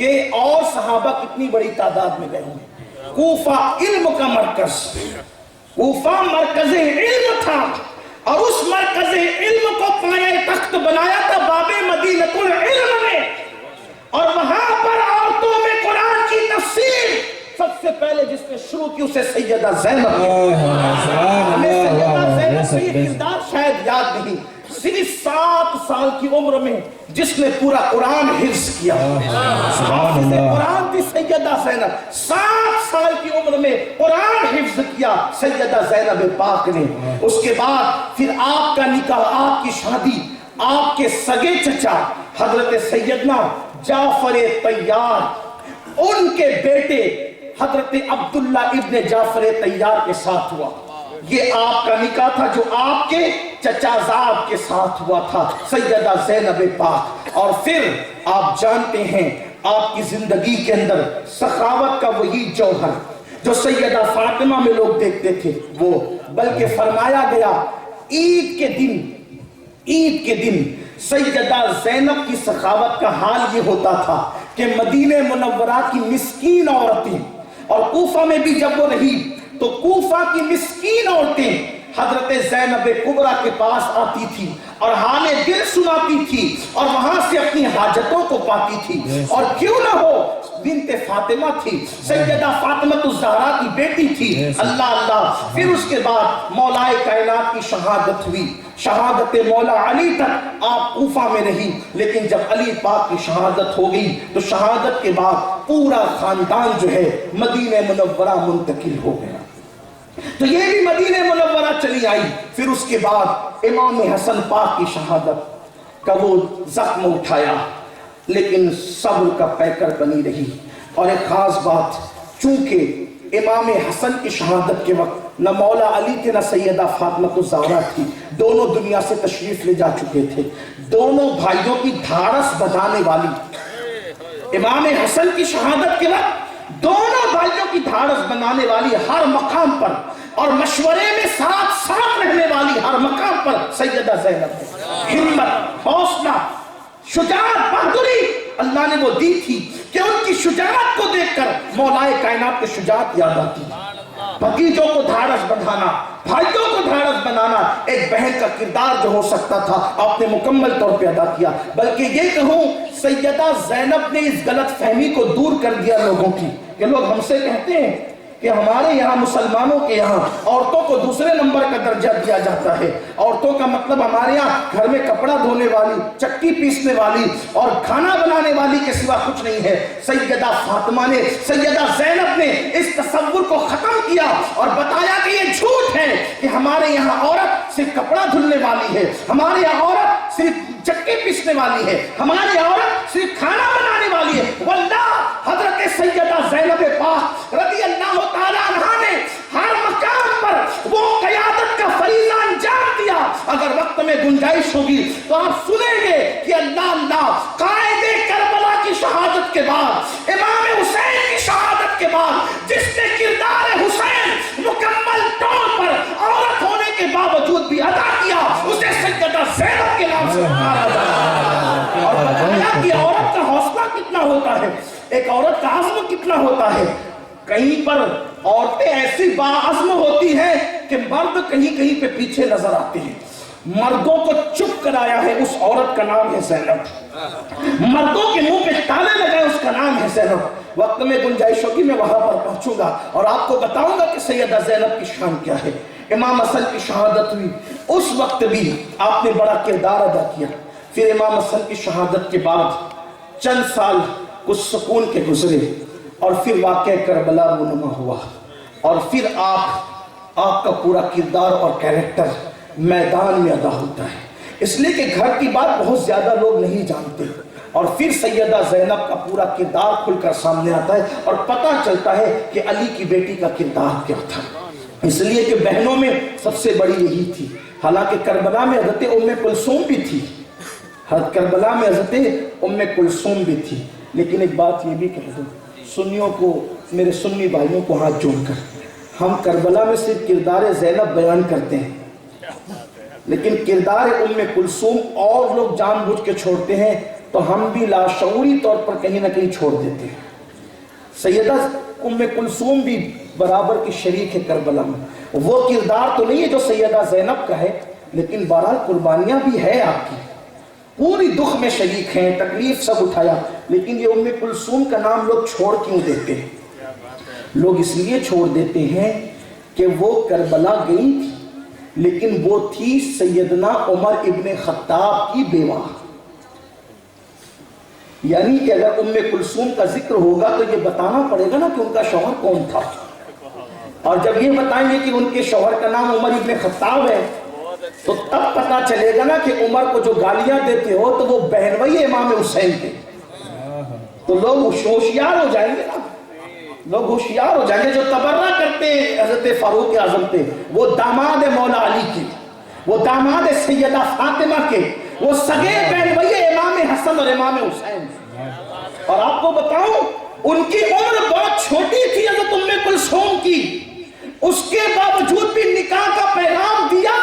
کہ اور صحابہ کتنی بڑی تعداد میں گئے ہوں. کوفہ علم کا مرکز، کوفہ مرکز علم تھا، اور اس مرکز علم کو پایہ تخت بنایا تھا باب مدینۃ العلم نے، اور وہاں پر عورتوں میں قرآن کی تفسیر سب سے پہلے جس نے شروع کی اسے سیدہ زینب. ہمیں سیدہ زینب کا یہ کردار شاید یاد نہیں. صرف 7 سال کی عمر میں جس نے پورا قرآن حفظ کیا، حافظ قرآن تھی سیدہ زینب. 7 سال کی عمر میں قرآن حفظ کیا سیدہ زینب پاک نے. اس کے بعد پھر آپ کا نکاح، آپ کی شادی آپ کے سگے چچا حضرت سیدنا جعفر طیار، ان کے بیٹے حضرت عبداللہ ابن جعفر طیار کے ساتھ ہوا. یہ آپ کا نکاح تھا جو آپ کے چچا زاد کے ساتھ ہوا تھا سیدہ زینب پاک. اور پھر آپ جانتے ہیں آپ کی زندگی کے اندر سخاوت کا وہی جوہر جو سیدہ فاطمہ میں لوگ دیکھتے تھے وہ، بلکہ فرمایا گیا عید کے دن سیدہ زینب کی سخاوت کا حال یہ ہوتا تھا کہ مدینہ منورہ کی مسکین عورتیں، اور کوفہ میں بھی جب وہ رہی تو کوفہ کی مسکین عورتیں حضرت زینب کبریٰ کے پاس آتی تھی اور حال دل سناتی تھی اور وہاں سے اپنی حاجتوں کو پاتی تھی. اور کیوں نہ ہو بنت فاطمہ تھی، سیدہ فاطمہ الزہرا کی بیٹی تھی. اللہ اللہ. پھر اس کے بعد مولا کائنات کی شہادت ہوئی، شہادت مولا علی تک آپ کوفہ میں رہی. لیکن جب علی پاک کی شہادت ہو گئی تو شہادت کے بعد پورا خاندان جو ہے مدینہ منورہ منتقل ہو گیا. تو یہ بھی مدینہ منورہ چلی آئی. پھر اس کے بعد امام حسن پاک کی شہادت کا وہ زخم اٹھایا، لیکن صبر کا پیکر بنی رہی. اور ایک خاص بات، چونکہ امام حسن کی شہادت کے وقت نہ مولا علی تھے نہ سیدہ فاطمہ الزہرا تھی، دونوں دنیا سے تشریف لے جا چکے تھے. دونوں بھائیوں کی دھاڑس بجانے والی، امام حسن کی شہادت کے وقت دونوں بھائیوں کی دھاڑس بنانے والی ہر مقام پر اور مشورے میں ساتھ رہنے والی ہر مقام پر سیدہ زینب ہے. ہمت، حوصلہ، شجاعت، بہادری اللہ نے وہ دی تھی کہ ان کی شجاعت کو دیکھ کر مولا کائنات کی شجاعت یاد آتی. بھتیجوں کو دھاڑس بندھانا، بھائیوں کو دھاڑس بنانا ایک بہن کا کردار جو ہو سکتا تھا آپ نے مکمل طور پہ ادا کیا. بلکہ یہ کہوں سیدہ زینب نے اس غلط فہمی کو دور کر دیا لوگوں کی کہ لوگ ہم سے کہتے ہیں کہ ہمارے یہاں مسلمانوں کے یہاں عورتوں کو دوسرے نمبر کا درجہ دیا جاتا ہے. عورتوں کا مطلب ہمارے یہاں گھر میں کپڑا دھونے والی، چکی پیسنے والی اور کھانا بنانے والی کے سوا کچھ نہیں ہے. سیدہ فاطمہ نے، سیدہ زینب نے اس تصور کو ختم کیا اور بتایا کہ یہ جھوٹ ہے کہ ہمارے یہاں عورت صرف کپڑا دھلنے والی ہے، ہمارے یہاں عورت صرف چکی پیسنے والی ہے، ہماری عورت صرف کھانا بنانے والی ہے. واللہ حضرت سیدہ زینب پاک رضی اللہ تعالیٰ عنہ نے ہر مقام پر وہ قیادت کا فریضہ انجام دیا. اگر وقت میں گنجائش ہوگی تو آپ سنیں گے کہ اللہ قائد کربلا کی شہادت کے بعد، امام حسین کی شہادت کے بعد جس نے کردار حسین مکمل طور پر عورت ہونے کے باوجود بھی ادا کیا، اسے سیدہ زینب کے نام سے پکارا جاتا ہے. اور بتایا کہ عورت کا حوصلہ کتنا ہوتا ہے، ایک عورت کا عزم کتنا ہوتا ہے. کہیں پر عورتیں ایسی باعزم ہوتی ہیں کہ مرد کہیں پہ پیچھے نظر آتے ہیں. مردوں کو چپ کرایا ہے اس عورت کا نام ہے زینب. مردوں کے منہ پہ تالے لگائے اس کا نام ہے زینب. وقت میں گنجائش ہوگی میں وہاں پر پہنچوں گا اور آپ کو بتاؤں گا کہ سیدہ زینب کی شان کیا ہے. امام حسن کی شہادت ہوئی، اس وقت بھی آپ نے بڑا کردار ادا کیا. پھر امام حسن کی شہادت کے بعد چند سال کچھ سکون کے گزرے اور پھر واقعہ کربلا رونما ہوا اور پھر آپ کا پورا کردار اور کیریکٹر میدان میں ادا ہوتا ہے. اس لیے کہ گھر کی بات بہت زیادہ لوگ نہیں جانتے اور پھر سیدہ زینب کا پورا کردار کھل کر سامنے آتا ہے اور پتہ چلتا ہے کہ علی کی بیٹی کا کردار کیا تھا. اس لیے کہ بہنوں میں سب سے بڑی یہی تھی. حالانکہ کربلا میں حضرت ام کلثوم بھی تھی، کربلا میں حضرت ام کلثوم بھی تھی. لیکن ایک بات یہ بھی کہہ دوں سنیوں کو، میرے سنی بھائیوں کو ہاتھ جوڑ کر، ہم کربلا میں صرف کردار زینب بیان کرتے ہیں لیکن کردار ام کلثوم اور لوگ جان بوجھ کے چھوڑتے ہیں تو ہم بھی لاشعوری طور پر کہیں نہ کہیں چھوڑ دیتے ہیں۔ سیدہ ام کلثوم بھی برابر کی شریک ہے کربلا میں، وہ کردار تو نہیں ہے جو سیدہ زینب کا ہے، لیکن بہرحال قربانیاں بھی ہے آپ کی، پوری دکھ میں شریک ہیں، تکلیف سب اٹھایا۔ لیکن یہ ام کلثوم کا نام لوگ چھوڑ کیوں دیتے ہیں؟ لوگ اس لیے چھوڑ دیتے ہیں کہ وہ کربلا گئی تھی، لیکن وہ تھی سیدنا عمر ابن خطاب کی بیوہ، یعنی کہ اگر ام کلثوم کا ذکر ہوگا تو یہ بتانا پڑے گا نا کہ ان کا شوہر کون تھا، اور جب یہ بتائیں گے کہ ان کے شوہر کا نام عمر ابن خطاب ہے تو تب پتا چلے گا نا کہ عمر کو جو گالیاں دیتے ہو تو وہ بہنوئی امام حسین تھے، تو لوگ ہوشیار ہو جائیں گے نا، لوگ ہوشیار ہو جائیں گے۔ جو تبرہ کرتے حضرت فاروق اعظم پہ، وہ داماد مولا علی کے، وہ داماد سیدہ فاطمہ کے، وہ سگے بہنوئی امام حسن اور امام حسین۔ اور آپ کو بتاؤں ان کی عمر بہت چھوٹی تھی حضرت ام کلثوم کی، اس کے باوجود بھی نکاح کا پیغام دیا،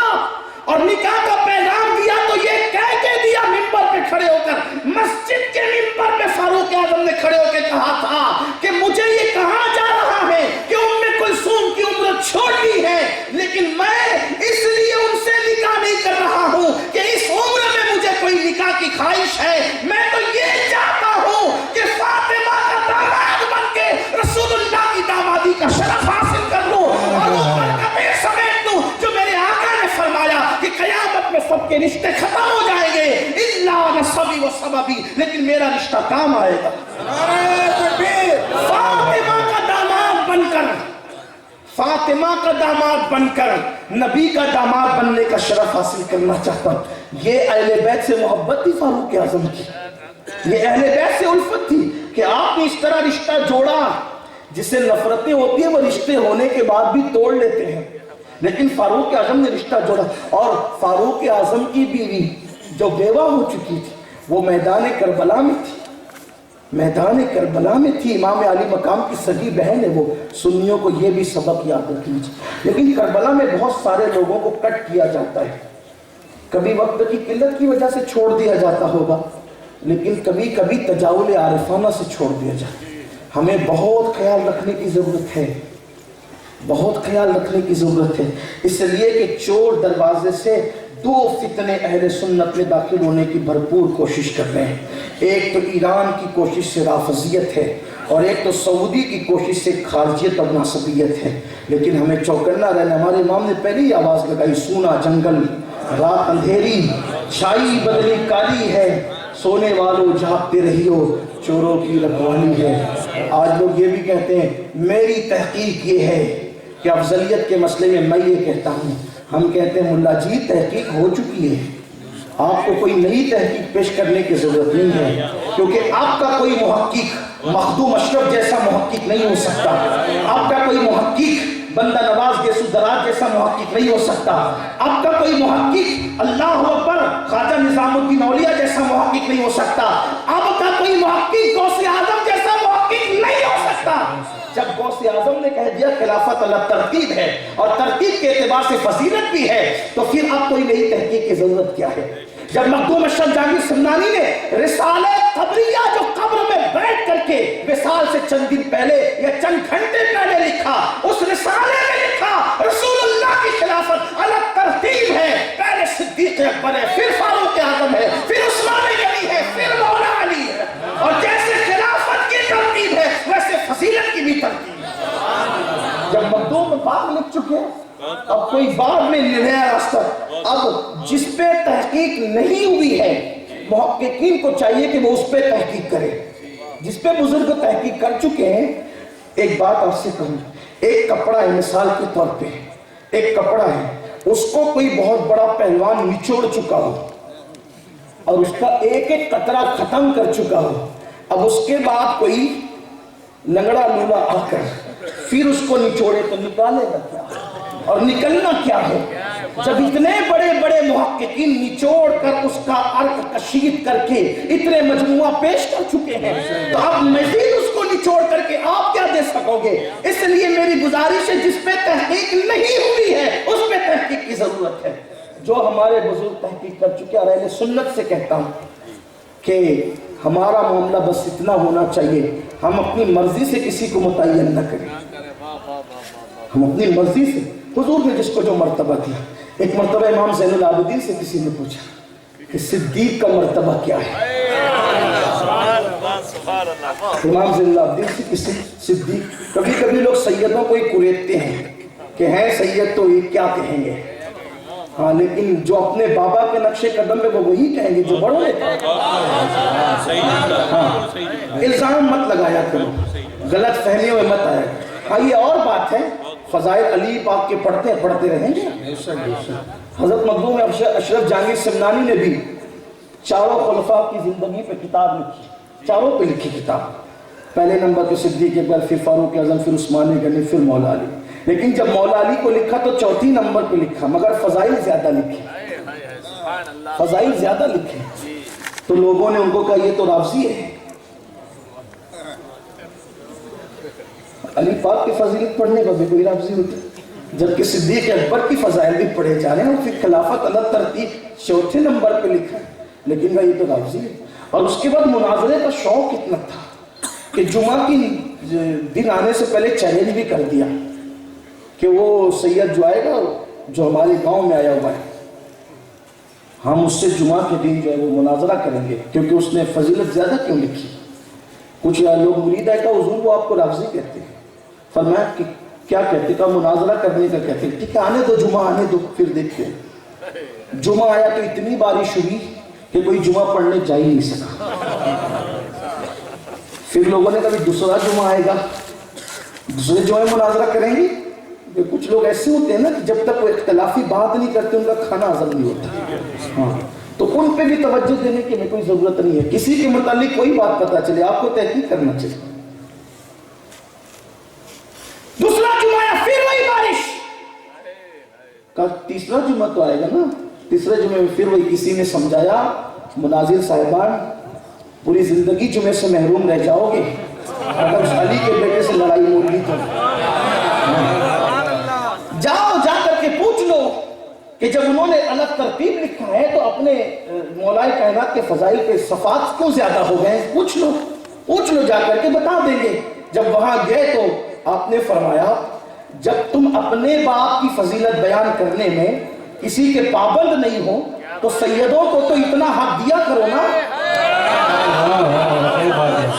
اور نکاح کا پیغام دیا تو یہ کہہ کے دیا منبر پہ کھڑے ہو کر، مسجد کے منبر پہ فاروق اعظم نے کھڑے ہو کے کہا تھا کہ مجھے یہ کہا جا رہا ہے کہ ام کلثوم کی عمر چھوٹی ہے، لیکن میں اس لیے ان سے نکاح نہیں کر رہا ہوں کہ اس عمر میں مجھے کوئی نکاح کی خواہش ہے، میں تو یہ چاہتا ہوں کہ فاطمہ کا داماد بن کے رسول اللہ کی دامادی کا شرف حاصل کر لوں اور اوپر کا پیر سمیٹ دوں، جو میرے آقا نے فرمایا کہ قیامت میں سب کے رشتے ختم ہو جائیں گے الا نسبی و سببی، لیکن میرا رشتہ کام آئے گا۔ فاطمہ کا داماد بن کر، فاطمہ کا داماد بن کر نبی کا داماد بننے کا شرف حاصل کرنا چاہتا ہوں۔ یہ اہل بیت سے محبت تھی فاروق اعظم کی، یہ اہل بیت سے الفت تھی کہ آپ نے اس طرح رشتہ جوڑا۔ جسے نفرتیں ہوتی ہیں وہ رشتے ہونے کے بعد بھی توڑ لیتے ہیں، لیکن فاروق اعظم نے رشتہ جوڑا۔ اور فاروق اعظم کی بیوی جو بیوہ ہو چکی تھی وہ میدان کربلا میں تھی، میدان کربلا میں تھی، امام علی مقام کی سگی بہن ہے وہ۔ سنیوں کو یہ بھی سبق یاد رکھ لیجیے۔ لیکن کربلا میں بہت سارے لوگوں کو کٹ کیا جاتا ہے، کبھی وقت کی قلت کی وجہ سے چھوڑ دیا جاتا ہوگا، لیکن کبھی کبھی تجاوز عارفانہ سے چھوڑ دیا جاتا ہے۔ ہمیں بہت خیال رکھنے کی ضرورت ہے، بہت خیال رکھنے کی ضرورت ہے، اس لیے کہ چور دروازے سے دو فتنے اہل سنت میں داخل ہونے کی بھرپور کوشش کر رہے ہیں۔ ایک تو ایران کی کوشش سے رافضیت ہے، اور ایک تو سعودی کی کوشش سے خارجیت اور ناصبیت ہے، لیکن ہمیں چوکنا رہنا۔ ہمارے امام نے پہلے ہی آواز لگائی، سونا جنگل رات اندھیری، چھائی بدلی کالی ہے، سونے والوں جاگتے رہیو، چوروں کی رکھوالی ہے۔ آج لوگ یہ بھی کہتے ہیں میری تحقیق یہ ہے کہ افضلیت کے مسئلے میں میں یہ کہتا ہوں، ہم کہتے ہیں ملا جی تحقیق ہو چکی ہے، آپ کو کوئی نئی تحقیق پیش کرنے کی ضرورت نہیں ہے، کیونکہ آپ کا کوئی محقق مخدوم اشرف جیسا محقق نہیں ہو سکتا، آپ کا کوئی محقق بندہ نواز گیسو دراز جیسا محقق نہیں ہو سکتا، آپ کا کوئی محقق اللہ اکبر خواجہ نظام الدین اولیاء جیسا محقق نہیں ہو سکتا، آپ کا کوئی محقق غوث اعظم جیسا محقق نہیں ہو سکتا۔ جب غوث اعظم نے کہہ دیا خلافت اللہ ترتیب ہے اور ترتیب کے اعتبار سے فضیلت بھی ہے، تو پھر اب کوئی نئی تحقیق کی ضرورت کیا ہے؟ جب مخدوم اشرف جہانگیر سمنانی نے رسالہ قبریہ جو قبر میں بیٹھ کر کے وصال سے چند دن پہلے یا چند گھنٹے پہلے لکھا، اس رسالے میں لکھا رسول اللہ کی خلافت الگ ترتیب ہے، پہلے صدیق اکبر ہے، پھر فاروق اعظم ہے، پھر عثمان غنی ہے، پھر مولا علی ہے، اور جیسے خلافت کی ترتیب ہے ویسے فضیلت کی بھی ترتیب ہے۔ جب مخدوم باغ لکھ چکے اب کوئی بعد میں نیا راستہ، اب جس پہ تحقیق نہیں ہوئی ہے محققین کو چاہیے کہ وہ اس پہ تحقیق کرے، جس پہ بزرگ تحقیق کر چکے ہیں۔ ایک بات آپ سے کہوں، ایک کپڑا ہے مثال کے طور پہ، ایک کپڑا ہے، اس کو کوئی بہت بڑا پہلوان نچوڑ چکا ہو اور اس کا ایک ایک قطرہ ختم کر چکا ہو، اب اس کے بعد کوئی لنگڑا لولا آ کر پھر اس کو نچوڑے تو نکالے گا کیا؟ اور نکلنا کیا ہے؟ جب اتنے بڑے بڑے محققین نچوڑ کر اس کا عرق کشید کر کے اتنے مجموعہ پیش کر چکے ہیں، تو اب مزید اس کو نچوڑ کر کے آپ کیا دے سکو گے؟ اس لیے میری گزارش ہے جس پہ تحقیق نہیں ہوئی ہے اس پہ تحقیق کی ضرورت ہے۔ جو ہمارے بزرگ تحقیق کر چکے، اور اہل سنت سے کہتا ہوں کہ ہمارا معاملہ بس اتنا ہونا چاہیے، ہم اپنی مرضی سے کسی کو متعین نہ کریں، ہم اپنی مرضی سے۔ حضور نے جس کو جو مرتبہ دیا، ایک مرتبہ امام زین العابدین سے کسی نے پوچھا کہ صدیق کا مرتبہ کیا ہے؟ امام زین العابدین سے کسی صدیق، کبھی کبھی لوگ سیدوں کو ہی کوریدتے ہیں کہ ہیں سید تو یہ کیا کہیں گے، ہاں لیکن جو اپنے بابا کے نقش قدم میں وہ وہی کہیں گے جو بڑوں نے کہا۔ ہاں الزام مت لگایا کرو، غلط فہمیوں میں مت آیا۔ ہاں یہ اور بات ہے، فضائل علی پاک کے پڑھتے رہیں گے۔ حضرت مخدوم اشرف جہانگیر سمنانی نے بھی چاروں خلفاء کی زندگی پہ کتاب لکھی، چاروں پہ لکھی کتاب۔ پہلے نمبر پہ صدیق اکبر، پھر فاروق اعظم، پھر عثمان غنی، پھر مولا علی۔ لیکن جب مولا علی کو لکھا تو چوتھی نمبر پہ لکھا، مگر فضائل زیادہ لکھے، فضائل زیادہ لکھے۔ تو لوگوں نے ان کو کہا یہ تو رافضی ہے۔ علی پاک کی فضیلت پڑھنے کا بھی کوئی رافضی ہوتا ہے، جبکہ صدیق اکبر کی فضائل بھی پڑھے جا رہے ہیں، اور پھر خلافت الگ ترتیب چوتھے نمبر پہ لکھا، لیکن یہ تو رافضی ہے۔ اور اس کے بعد مناظرے کا شوق اتنا تھا کہ جمعہ کی دن آنے سے پہلے چیلنج بھی کر دیا کہ وہ سید جو آئے گا جو ہمارے گاؤں میں آیا ہوا ہے، ہم اس سے جمعہ کے دن جو ہے وہ مناظرہ کریں گے، کیونکہ اس نے فضیلت زیادہ کیوں لکھی۔ کچھ لوگ مرید ہے کہ حضور وہ آپ کو رافضی کہتے ہیں۔ فرمایا کہ کیا کہتے؟ کہ مناظرہ کرنے کا کہتے ہیں۔ ٹھیک ہے آنے دو، جمعہ آنے دو، پھر دیکھتے ہیں۔ جمعہ آیا تو اتنی بارش ہوئی کہ کوئی جمعہ پڑھنے جا ہی نہیں سکا۔ پھر لوگوں نے کہا دوسرا جمعہ آئے گا، دوسرے جمعہ مناظرہ کریں گے۔ کچھ لوگ ایسے ہوتے ہیں نا کہ جب تک وہ اختلافی بات نہیں کرتے ان کا کھانا ہضم نہیں ہوتا، ہاں تو ان پہ بھی توجہ دینے کی کوئی ضرورت نہیں ہے۔ کسی کے متعلق کوئی بات پتہ چلے آپ کو تحقیق کرنا چاہیے۔ دوسرا جمعہ آیا، پھر وہی بارش کا، تیسرا جمعہ تو آئے گا نا، تیسرے جمعے میں پھر وہی کسی نے سمجھایا مناظر صاحبان پوری زندگی جمعے سے محروم رہ جاؤ گے اگر اس علی کے بیٹے سے لڑائی ہو گئی تو جاؤ جا کر کے پوچھ لو کہ جب انہوں نے الگ ترتیب لکھا ہے تو اپنے مولائے کائنات کے فضائل کے صفات کیوں زیادہ ہو گئے، پوچھ لو جا کر کے بتا دیں گے۔ جب وہاں گئے تو آپ نے فرمایا جب تم اپنے باپ کی فضیلت بیان کرنے میں کسی کے پابند نہیں ہو تو سیدوں کو تو اتنا حق دیا کرو نا،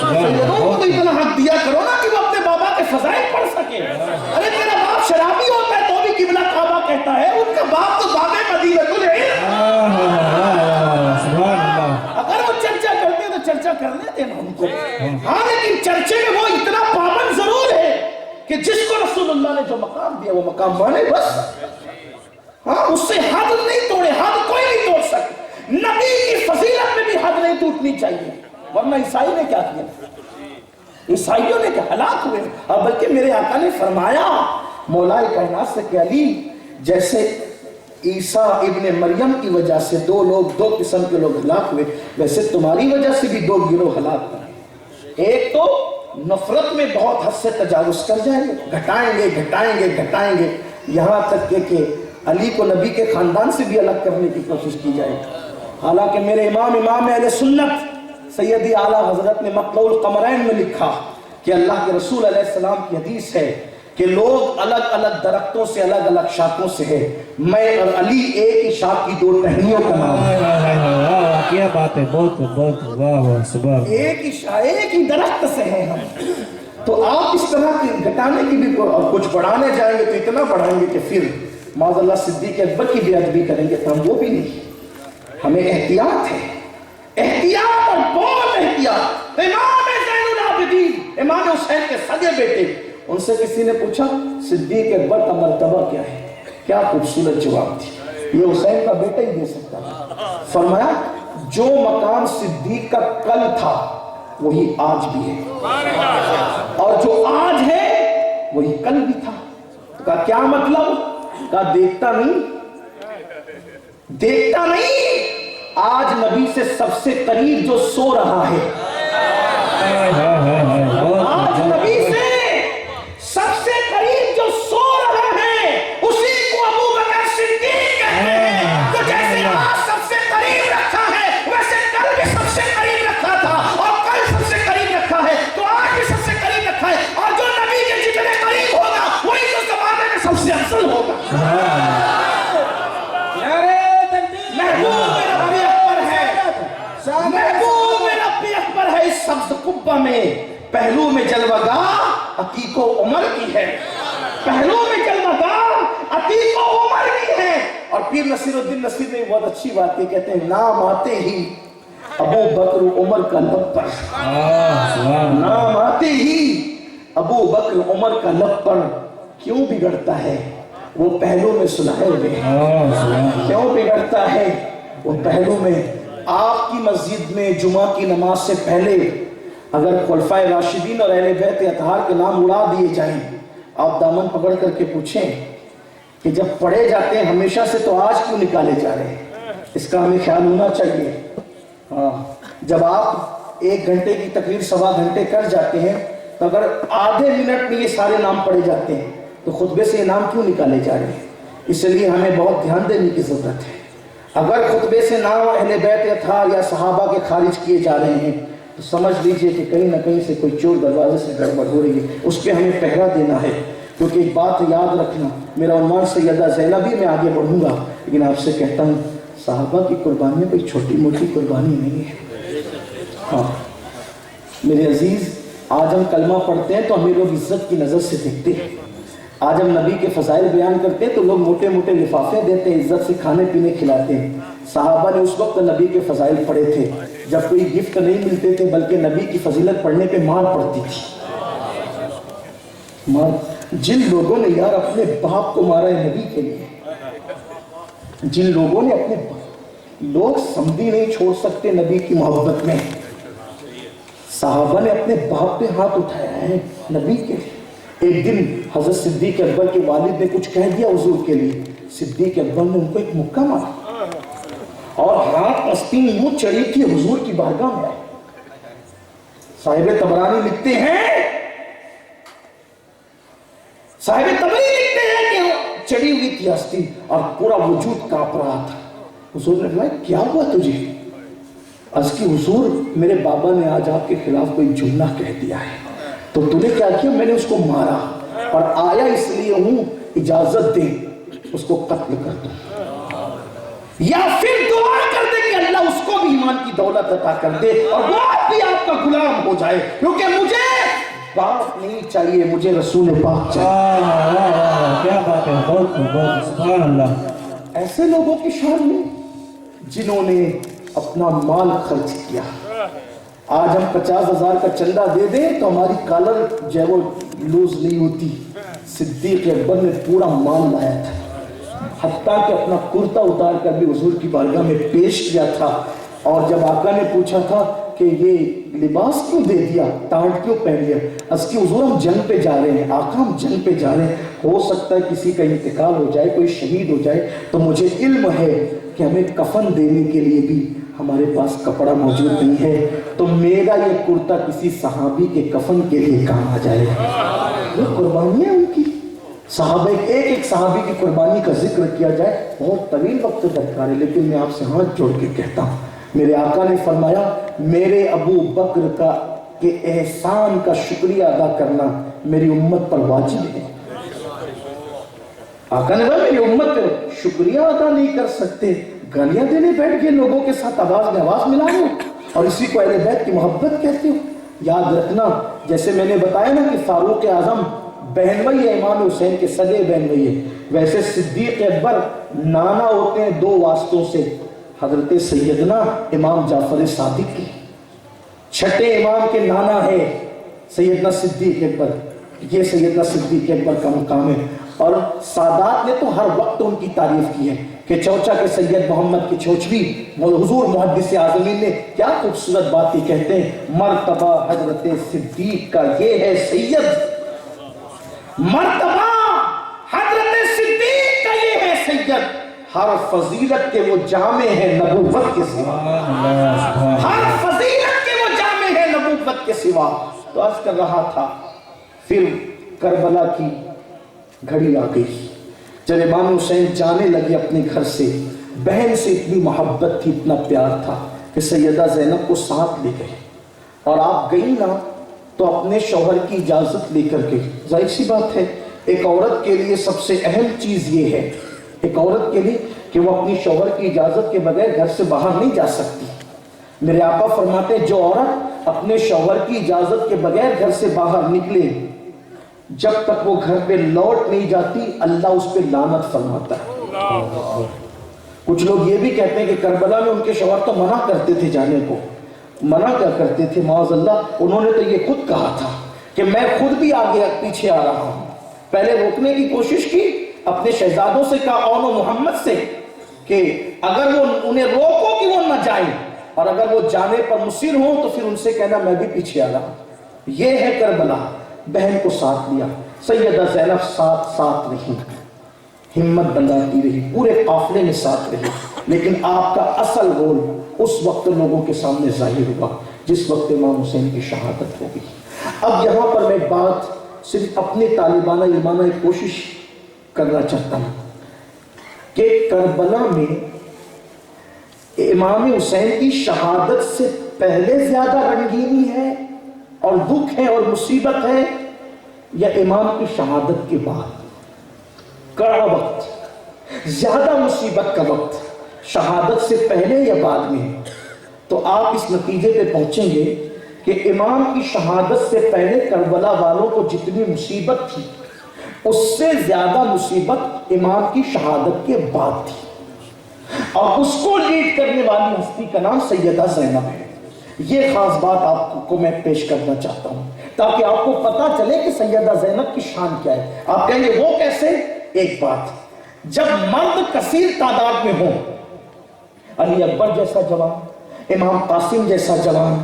سیدوں کو تو اتنا حق دیا کرو نا کہ وہ اپنے بابا کے فضائل پڑھ سکے۔ ارے تیرا باپ شرابی ہوتا ہے تو بھی قبلہ کعبہ کہتا ہے، ان کا باپ تو باب مدینہ العلم۔ اگر وہ چرچا کرتے تو چرچا کرنے دینا ان کو، ہاں لیکن چرچے میں وہ اتنا پابند ضرور ہے کہ جس کو رسول اللہ نے جو مقام دیا وہ مقام مانے بس، ہاں اس سے حد نہیں توڑے، حد کوئی نہیں توڑ سکتا۔ نبی کی فضیلت میں بھی حد نہیں ٹوٹنی چاہیے، ورنہ عیسائی نے کیا کیا، عیسائیوں نے کیا ہلاک ہوئے۔ اور بلکہ میرے آقا نے فرمایا مولا کائنات سے کہ علی جیسے عیسیٰ ابن مریم کی وجہ سے دو قسم کے لوگ ہلاک ہوئے، ویسے تمہاری وجہ سے بھی 2 گروہ ہلاک ہوئے۔ ایک تو نفرت میں بہت حد سے تجاوز کر جائیں گے، گھٹائیں گے یہاں تک کہ علی کو نبی کے خاندان سے بھی الگ کرنے کی کوشش کی جائے۔ حالانکہ میرے امام اہل سنت سیدی اعلیٰ حضرت نے مطلع القمرین میں لکھا کہ اللہ کے رسول علیہ السلام کی حدیث ہے کہ لوگ الگ الگ درختوں سے الگ الگ شاخوں سے ہے، میں اور علی ایک ہی شاخ کی 2 ٹہنیوں کا نام ہے۔ کیا بات ہے، بہت واہ سبحان، ایک ہی درخت سے ہیں ہم۔ تو آپ اس طرح کی گھٹانے کی بھی اور کچھ بڑھانے جائیں گے تو اتنا بڑھائیں گے کہ پھر معاذ اللہ صدیق اکبر کی بے ادبی کریں گے تو ہم وہ بھی نہیں۔ ہمیں احتیاط ہے، احتیاط اور بہت احتیاط۔ امام زین العابدین امام حسین کے سگے بیٹے، ان سے کسی نے پوچھا صدیق اکبر کا مرتبہ کیا ہے، کیا خوبصورت جواب تھی، یہ حسین کا بیٹا ہی دے سکتا ہے۔ فرمایا جو مقام صدیق کا کل تھا وہی آج بھی ہے، اور جو آج ہے وہی کل بھی تھا۔ کہا کیا مطلب؟ کہا دیکھتا نہیں آج نبی سے سب سے قریب جو سو رہا ہے، آج نبی سے سب سے قریب جو سو رہا ہے اسی کو ابو بکر صدیق کہتے ہیں۔ تو جیسے آج سب سے قریب رکھا ہے ویسے کل بھی سب سے قریب میں پہلو میں جلوگاہ عتیق و عمر کی ہے، پہلو میں جلوگاہ عتیق و عمر کی ہے۔ اور پیر نصیر الدین نصیر نے بہت اچھی بات کی، کہتے ہیں نام آتے ہی ابو بکر عمر کا لب پر، نام آتے ہی ابو بکر عمر کا لب پر کیوں بگڑتا ہے وہ پہلو میں سلائے ہوئے ہیں، کیوں بگڑتا ہے وہ پہلو میں۔ آپ کی مسجد میں جمعہ کی نماز سے پہلے اگر خلفائے راشدین اور اہل بیت اطہار کے نام اڑا دیے جائیں، آپ دامن پکڑ کر کے پوچھیں کہ جب پڑھے جاتے ہیں ہمیشہ سے تو آج کیوں نکالے جا رہے ہیں؟ اس کا ہمیں خیال ہونا چاہیے۔ جب آپ 1 گھنٹے کی تقریر 1.25 گھنٹے کر جاتے ہیں تو اگر آدھے منٹ میں یہ سارے نام پڑھے جاتے ہیں تو خطبے سے یہ نام کیوں نکالے جا رہے ہیں؟ اس لیے ہمیں بہت دھیان دینے کی ضرورت ہے۔ اگر خطبے سے نام اہل بیت اطہار یا صحابہ کے خارج کیے جا رہے ہیں تو سمجھ لیجئے کہ کہیں نہ کہیں سے کوئی چور دروازے سے گڑبڑ ہو رہی ہے، اس پہ ہمیں پہرا دینا ہے۔ کیونکہ ایک بات یاد رکھنا، میرا عنوان سیدہ زینبی میں آگے بڑھوں گا، لیکن آپ سے کہتا ہوں صحابہ کی قربانیاں کوئی چھوٹی موٹی قربانی نہیں ہے۔ ہاں میرے عزیز، آج ہم کلمہ پڑھتے ہیں تو ہمیں لوگ عزت کی نظر سے دیکھتے ہیں، آج ہم نبی کے فضائل بیان کرتے ہیں تو لوگ موٹے موٹے لفافے دیتے ہیں، عزت سے کھانے پینے کھلاتے ہیں۔ صحابہ نے اس وقت نبی کے فضائل پڑھے تھے جب کوئی گفٹ نہیں ملتے تھے، بلکہ نبی کی فضیلت پڑھنے پہ مار پڑتی تھی۔ جن لوگوں نے یار اپنے باپ کو مارا ہے نبی کے لیے، جن لوگوں نے اپنے لوگ سمجھی نہیں چھوڑ سکتے نبی کی محبت میں، صحابہ نے اپنے باپ پہ ہاتھ اٹھایا ہے نبی کے لیے۔ ایک دن حضرت صدیق اکبر کے والد نے کچھ کہہ دیا حضور کے لیے، صدیق اکبر نے ان کو ایک مکہ مارا اور ہاتھ مستین یوں چڑھی تھی حضور کی بارگاہ میں۔ صاحب طبرانی لکھتے ہیں کہ چڑھی ہوئی تھی ہستی اور پورا وجود کانپ رہا تھا۔ حضور نے فرمایا کیا ہوا تجھے؟ عرض کی حضور میرے بابا نے آج آپ کے خلاف کوئی جملہ کہہ دیا ہے، تو تم نے کیا کیا؟ میں نے اس کو مارا اور آیا اس لیے ہوں اجازت دے اس کو قتل کر دوں، یا پھر دعا کر دے کہ اللہ اس کو بھی ایمان کی دولت عطا کر دے اور وہ بھی آپ کا غلام ہو جائے، کیونکہ مجھے باپ نہیں چاہیے، مجھے رسول پاک چاہیے۔ کیا بات ہے، بہت سبحان اللہ۔ ایسے لوگوں کی شان میں جنہوں نے اپنا مال خرچ کیا۔ آج ہم 50,000 کا چندہ دے دیں تو ہماری کالر جو ہے وہ لوز نہیں ہوتی، صدیق اکبر نے پورا مال لایا تھا، حتیٰ کہ اپنا کرتا اتار کر بھی حضور کی بارگاہ میں پیش کیا تھا۔ اور جب آقا نے پوچھا تھا کہ یہ لباس کیوں دے دیا، ٹانٹ کیوں پہن لیا، اس کی حضور ہم جنگ پہ جا رہے ہیں، آقا ہم جنگ پہ جا رہے ہیں، ہو سکتا ہے کسی کا انتقال ہو جائے، کوئی شہید ہو جائے، تو مجھے علم ہے کہ ہمیں کفن دینے کے لیے بھی ہمارے پاس کپڑا موجود نہیں ہے، تو میرا یہ کرتا کسی صحابی کے کفن کے لیے کام آ جائے۔ یہ قربانیاں ان کی، صحابہ ایک صحابی کی قربانی کا ذکر کیا جائے بہت طویل وقت درکار ہے، لیکن میں آپ سے ہاتھ جوڑ کے کہتا ہوں، میرے آقا نے فرمایا میرے ابو بکر کا کہ احسان کا شکریہ ادا کرنا میری امت پر واجب ہے۔ آقا نے کہا میری امت پر شکریہ ادا نہیں کر سکتے، گالیاں دینے بیٹھ گئے لوگوں کے ساتھ، آواز میں آواز ملا ہو اور اسی کو اہل بیت کی محبت کہتے ہو۔ یاد رکھنا، جیسے میں نے بتایا نا کہ فاروق اعظم بہنوئی ہے امام حسین کے سگے بہنوئی ہے، ویسے صدیق اکبر نانا ہوتے ہیں 2 واسطوں سے، حضرت سیدنا امام جعفر صادق کی، چھٹے امام کے نانا ہے سیدنا صدیق اکبر، یہ سیدنا صدیق اکبر کا مقام ہے۔ اور سادات نے تو ہر وقت ان کی تعریف کی ہے کہ چوچا کے سید محمد کی چوچوی حضور محدث اعظمین نے کیا خوبصورت بات کی، کہتے ہیں مرتبہ حضرت صدیق کا یہ ہے سید، مرتبہ حضرت صدیق کا یہ ہے سید، ہر فضیلت کے وہ جامع ہے نبوت کے سوا، ہر فضیلت کے وہ جامع ہے نبوت کے سوا۔ تو عرض کر رہا تھا، پھر کربلا کی گھڑی آ گئی، جب امام حسین جانے لگے اپنے گھر سے، بہن سے اتنی محبت تھی، اتنا پیار تھا کہ سیدہ زینب کو ساتھ لے گئے، اور آپ گئی نا تو اپنے شوہر کی اجازت لے کر گئی۔ ظاہر سی بات ہے ایک عورت کے لیے سب سے اہم چیز یہ ہے، ایک عورت کے لیے کہ وہ اپنی شوہر کی اجازت کے بغیر گھر سے باہر نہیں جا سکتی۔ میرے آقا فرماتے جو عورت اپنے شوہر کی اجازت کے بغیر گھر سے باہر نکلے، جب تک وہ گھر پہ لوٹ نہیں جاتی اللہ اس پہ لعنت فرماتا ہے۔ کچھ لوگ یہ بھی کہتے ہیں کہ کربلا میں ان کے شوہر تو منع کرتے تھے جانے کو۔ منع کیا کرتے تھے؟ معاذ اللہ، انہوں نے تو یہ خود کہا تھا کہ میں خود بھی آگے پیچھے آ رہا ہوں۔ پہلے روکنے کی کوشش کی، اپنے شہزادوں سے کہا، اون و محمد سے، کہ اگر وہ انہیں روکو کہ وہ نہ جائیں، اور اگر وہ جانے پر مصر ہوں تو پھر ان سے کہنا میں بھی پیچھے آ رہا ہوں۔ یہ ہے کربلا۔ بہن کو ساتھ لیا، سیدہ زینب ساتھ رہی، ہمت بندھاتی رہی، پورے قافلے میں ساتھ رہی، لیکن آپ کا اصل رول اس وقت لوگوں کے سامنے ظاہر ہوا جس وقت امام حسین کی شہادت ہو گئی۔ اب یہاں پر میں بات صرف اپنے طالبانہ ایمانہ ایک کوشش کرنا چاہتا ہوں کہ کربلا میں امام حسین کی شہادت سے پہلے زیادہ رنگینی ہے اور دکھ ہے اور مصیبت ہے، یا امام کی شہادت کے بعد؟ کڑا وقت، زیادہ مصیبت کا وقت شہادت سے پہلے یا بعد میں؟ تو آپ اس نتیجے پہ پہنچیں گے کہ امام کی شہادت سے پہلے کربلا والوں کو جتنی مصیبت تھی اس سے زیادہ مصیبت امام کی شہادت کے بعد تھی، اور اس کو لیڈ کرنے والی ہستی کا نام سیدہ زینب ہے۔ یہ خاص بات آپ کو میں پیش کرنا چاہتا ہوں تاکہ آپ کو پتا چلے کہ سیدہ زینب کی شان کیا ہے۔ آپ کہیں گے وہ کیسے؟ ایک بات، جب مرد کثیر تعداد میں ہوں، علی اکبر جیسا جوان، امام قاسم جیسا جوان،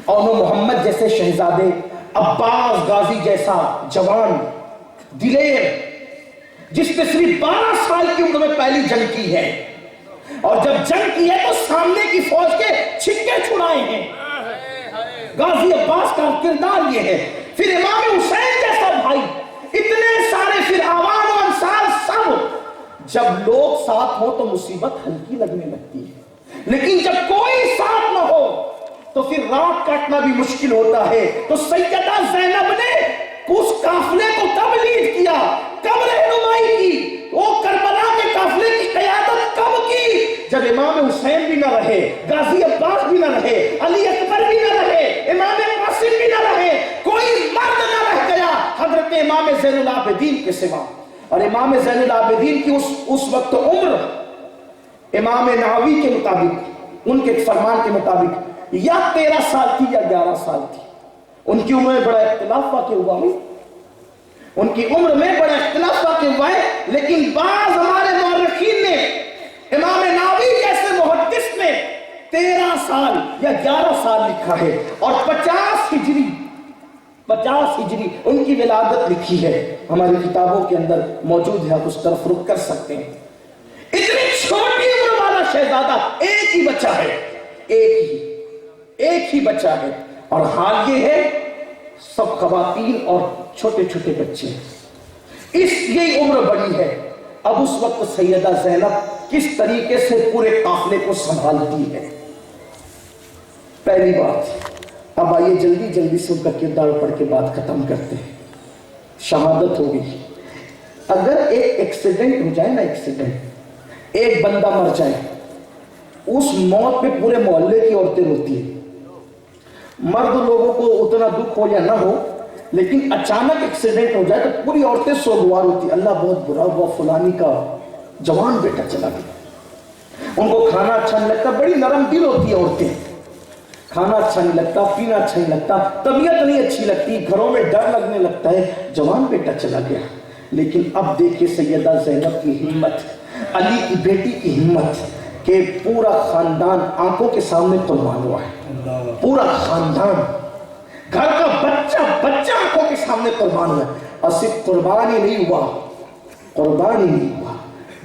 اون و محمد جیسے شہزادے، عباس غازی جیسا جوان دلیر، جس نے صرف 12 سال کی عمر میں پہلی جنگ کی ہے، اور جب جنگ کی ہے تو سامنے کی فوج کے چھکے چھڑائے ہیں، غازی عباس کا کردار یہ ہے۔ پھر امام حسین جیسا بھائی، اتنے سارے، پھر عوام و انصار سب، جب لوگ ساتھ ہو تو مصیبت ہلکی لگنے لگتی ہے، لیکن جب کوئی ساتھ نہ ہو تو پھر رات کاٹنا بھی مشکل ہوتا ہے۔ تو سیدہ زینب نے اس قافلے کو کب لیڈ کیا، کب رہنمائی کی، وہ کربلا کے قافلے کی قیادت کب کی؟ جب امام حسین بھی نہ رہے، غازی عباس بھی نہ رہے، علی اکبر بھی نہ رہے، امام قاسم بھی نہ رہے، کوئی مرد نہ رہ گیا حضرت امام زین العابدین کے سوا۔ اور امام زین العابدین کی اس وقت عمر امام نووی کے مطابق، ان کے فرمان کے مطابق، یا 13 سال تھی یا 11 سال تھی۔ ان کی عمر میں بڑا اختلاف واقع ہوا ہے، ان کی عمر میں بڑا اختلاف واقع ہوا ہے، لیکن بعض ہمارے مورخین نے، امام نووی جیسے محدث نے 13 سال یا 11 سال لکھا ہے، اور 50 ہجری ان کی ولادت لکھی ہے، ہماری کتابوں کے اندر موجود ہے، آپ اس طرف رخ کر سکتے ہیں۔ اتنی چھوٹی عمر والا شہزادہ، ایک ہی بچہ ہے، ایک ہی بچہ ہے، اور حال یہ ہے سب خواتین اور چھوٹے چھوٹے بچے، یہی عمر بڑی ہے۔ اب اس وقت سیدہ زینب کس طریقے سے پورے قافلے کو سنبھالتی ہے؟ پہلی بات، اب آئیے جلدی سے ان کا کردار پڑھ کے بات ختم کرتے ہیں۔ شہادت ہو گئی، اگر ایک ایکسیڈنٹ ہو جائے نا، ایکسیڈنٹ، ایک بندہ مر جائے، اس موت پہ پورے محلے کی عورتیں روتی ہیں۔ مرد لوگوں کو اتنا دکھ ہو یا نہ ہو، لیکن اچانک ایکسیڈنٹ ہو جائے تو پوری عورتیں سوگوار ہوتی، اللہ بہت برا ہوا، فلانی کا جوان بیٹا چلا گیا۔ ان کو کھانا اچھا نہیں لگتا، بڑی نرم دل ہوتی ہے عورتیں، کھانا اچھا نہیں لگتا، پینا اچھا نہیں لگتا، طبیعت نہیں اچھی لگتی، گھروں میں ڈر لگنے لگتا ہے، جوان بیٹا چلا گیا۔ لیکن اب دیکھیں سیدہ زینب کی ہمت، علی کی بیٹی کی ہمت، کہ پورا خاندان آنکھوں کے سامنے قربان ہوا ہے، پورا خاندان، گھر کا بچہ آنکھوں کے سامنے قربان ہوا ہے، اور صرف قربان ہی نہیں ہوا،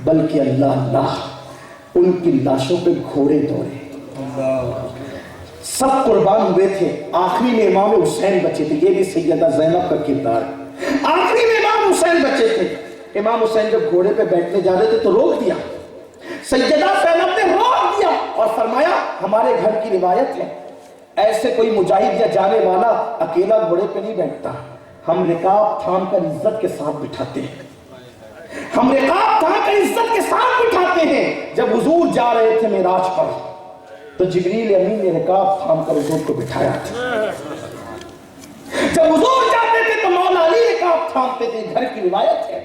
بلکہ اللہ ان کی لاشوں پہ گھوڑے دوڑے، سب قربان ہوئے تھے، آخری میں امام حسین بچے تھے۔ یہ بھی سیدہ زینب کا کردار ہے، آخری میں امام حسین بچے تھے۔ امام حسین جب گھوڑے پہ بیٹھنے جا رہے تھے تو روک دیا، سیدہ زینب نے روک دیا اور فرمایا ہمارے گھر کی روایت ہے، ایسے کوئی مجاہد یا جانے والا اکیلا گھوڑے پہ نہیں بیٹھتا، ہم رکاب تھام کر عزت کے ساتھ بٹھاتے ہیں، ہم رکاب تھام کر عزت کے ساتھ بٹھاتے ہیں۔ جب حضور جا رہے تھے معراج پر، تو جبریل امین نے رکاب تھام کر حضور کو بٹھایا تھا۔ جب حضور جاتے تھے تو مولا علی رکاب تھامتے تھے، گھر کی روایت ہے۔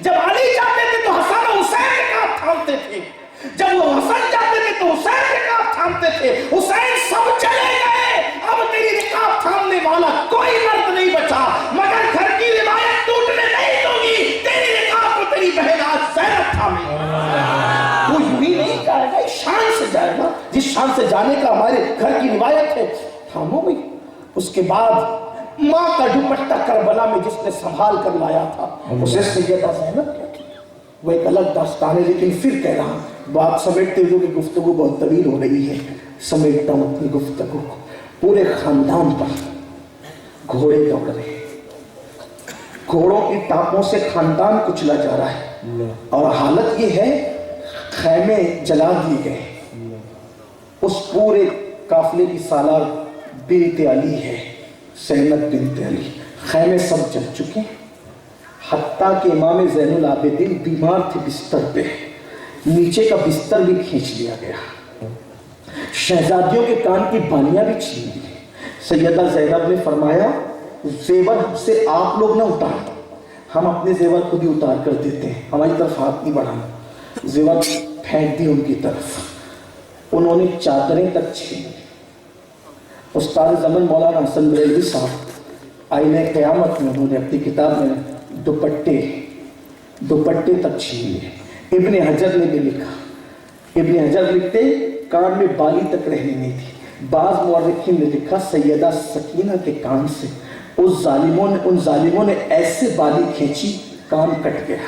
جب علی جاتے تھے تو حسن و حسین رکاب تھامتے تھے، جب وہ حسن جاتے تھے تو حسین رکاب تھامتے تھے۔ حسین سب چلے گئے، اب تیری رکاب تھامنے والا کوئی مرد نہیں بچا، مگر گھر کی روایت ٹوٹنے نہیں دوں گی، تیری رکاب کو تیری بہن آج زینب تھامے۔ وہ یوں ہی نہیں جائے گا، شان سے جائے گا، جس شان سے جانے کا ہمارے گھر کی روایت ہے، تھامو گئی۔ اس کے بعد ماں کا دوپٹہ کربلا میں جس نے سنبھال کر لایا تھا اسے سیدہ زینب کہتی ہے۔ وہ ایک الگ داستان ہے، لیکن پھر کہہ رہا ہوں بات سمیٹتے ہوئے کہ گفتگو بہت طویل ہو رہی ہے، سمیٹتا ہوں اپنی گفتگو کو۔ پورے خاندان پر گھوڑے دوڑ رہے ہیں، گھوڑوں کی ٹانپوں سے خاندان کچلا جا رہا ہے، اور حالت یہ ہے خیمے جلا دیے گئے۔ اس پورے قافلے کی سالار بنت علی ہے، زینب بنت علی، خیمے سب جل چکے، حتیٰ کہ امام زین العابدین بیمار تھے بستر پہ، نیچے کا بستر بھی کھینچ لیا گیا، شہزادیوں کے کان کی بالیاں بھی چھین لی۔ سیدہ زینب نے فرمایا زیور ہم سے آپ لوگ نہ اتار، ہم اپنے زیور خود ہی اتار کر دیتے ہیں، ہماری طرف ہاتھ نہیں بڑھانا۔ زیور پھینک دی ان کی طرف، انہوں نے چادریں تک چھین لی۔ استاد زمن مولانا حسن بریلوی صاحب آئینہ قیامت میں انہوں نے اپنی کتاب میں دوپٹے تک چھین لیے۔ ابن حجر نے بھی لکھا، ابن حجر لکھتے کان میں بالی تک رہنے نہیں تھی۔ بعض مورخین نے لکھا سیدہ سکینہ کے کان سے ان ظالموں نے ایسے بالی کھینچی کان کٹ گیا۔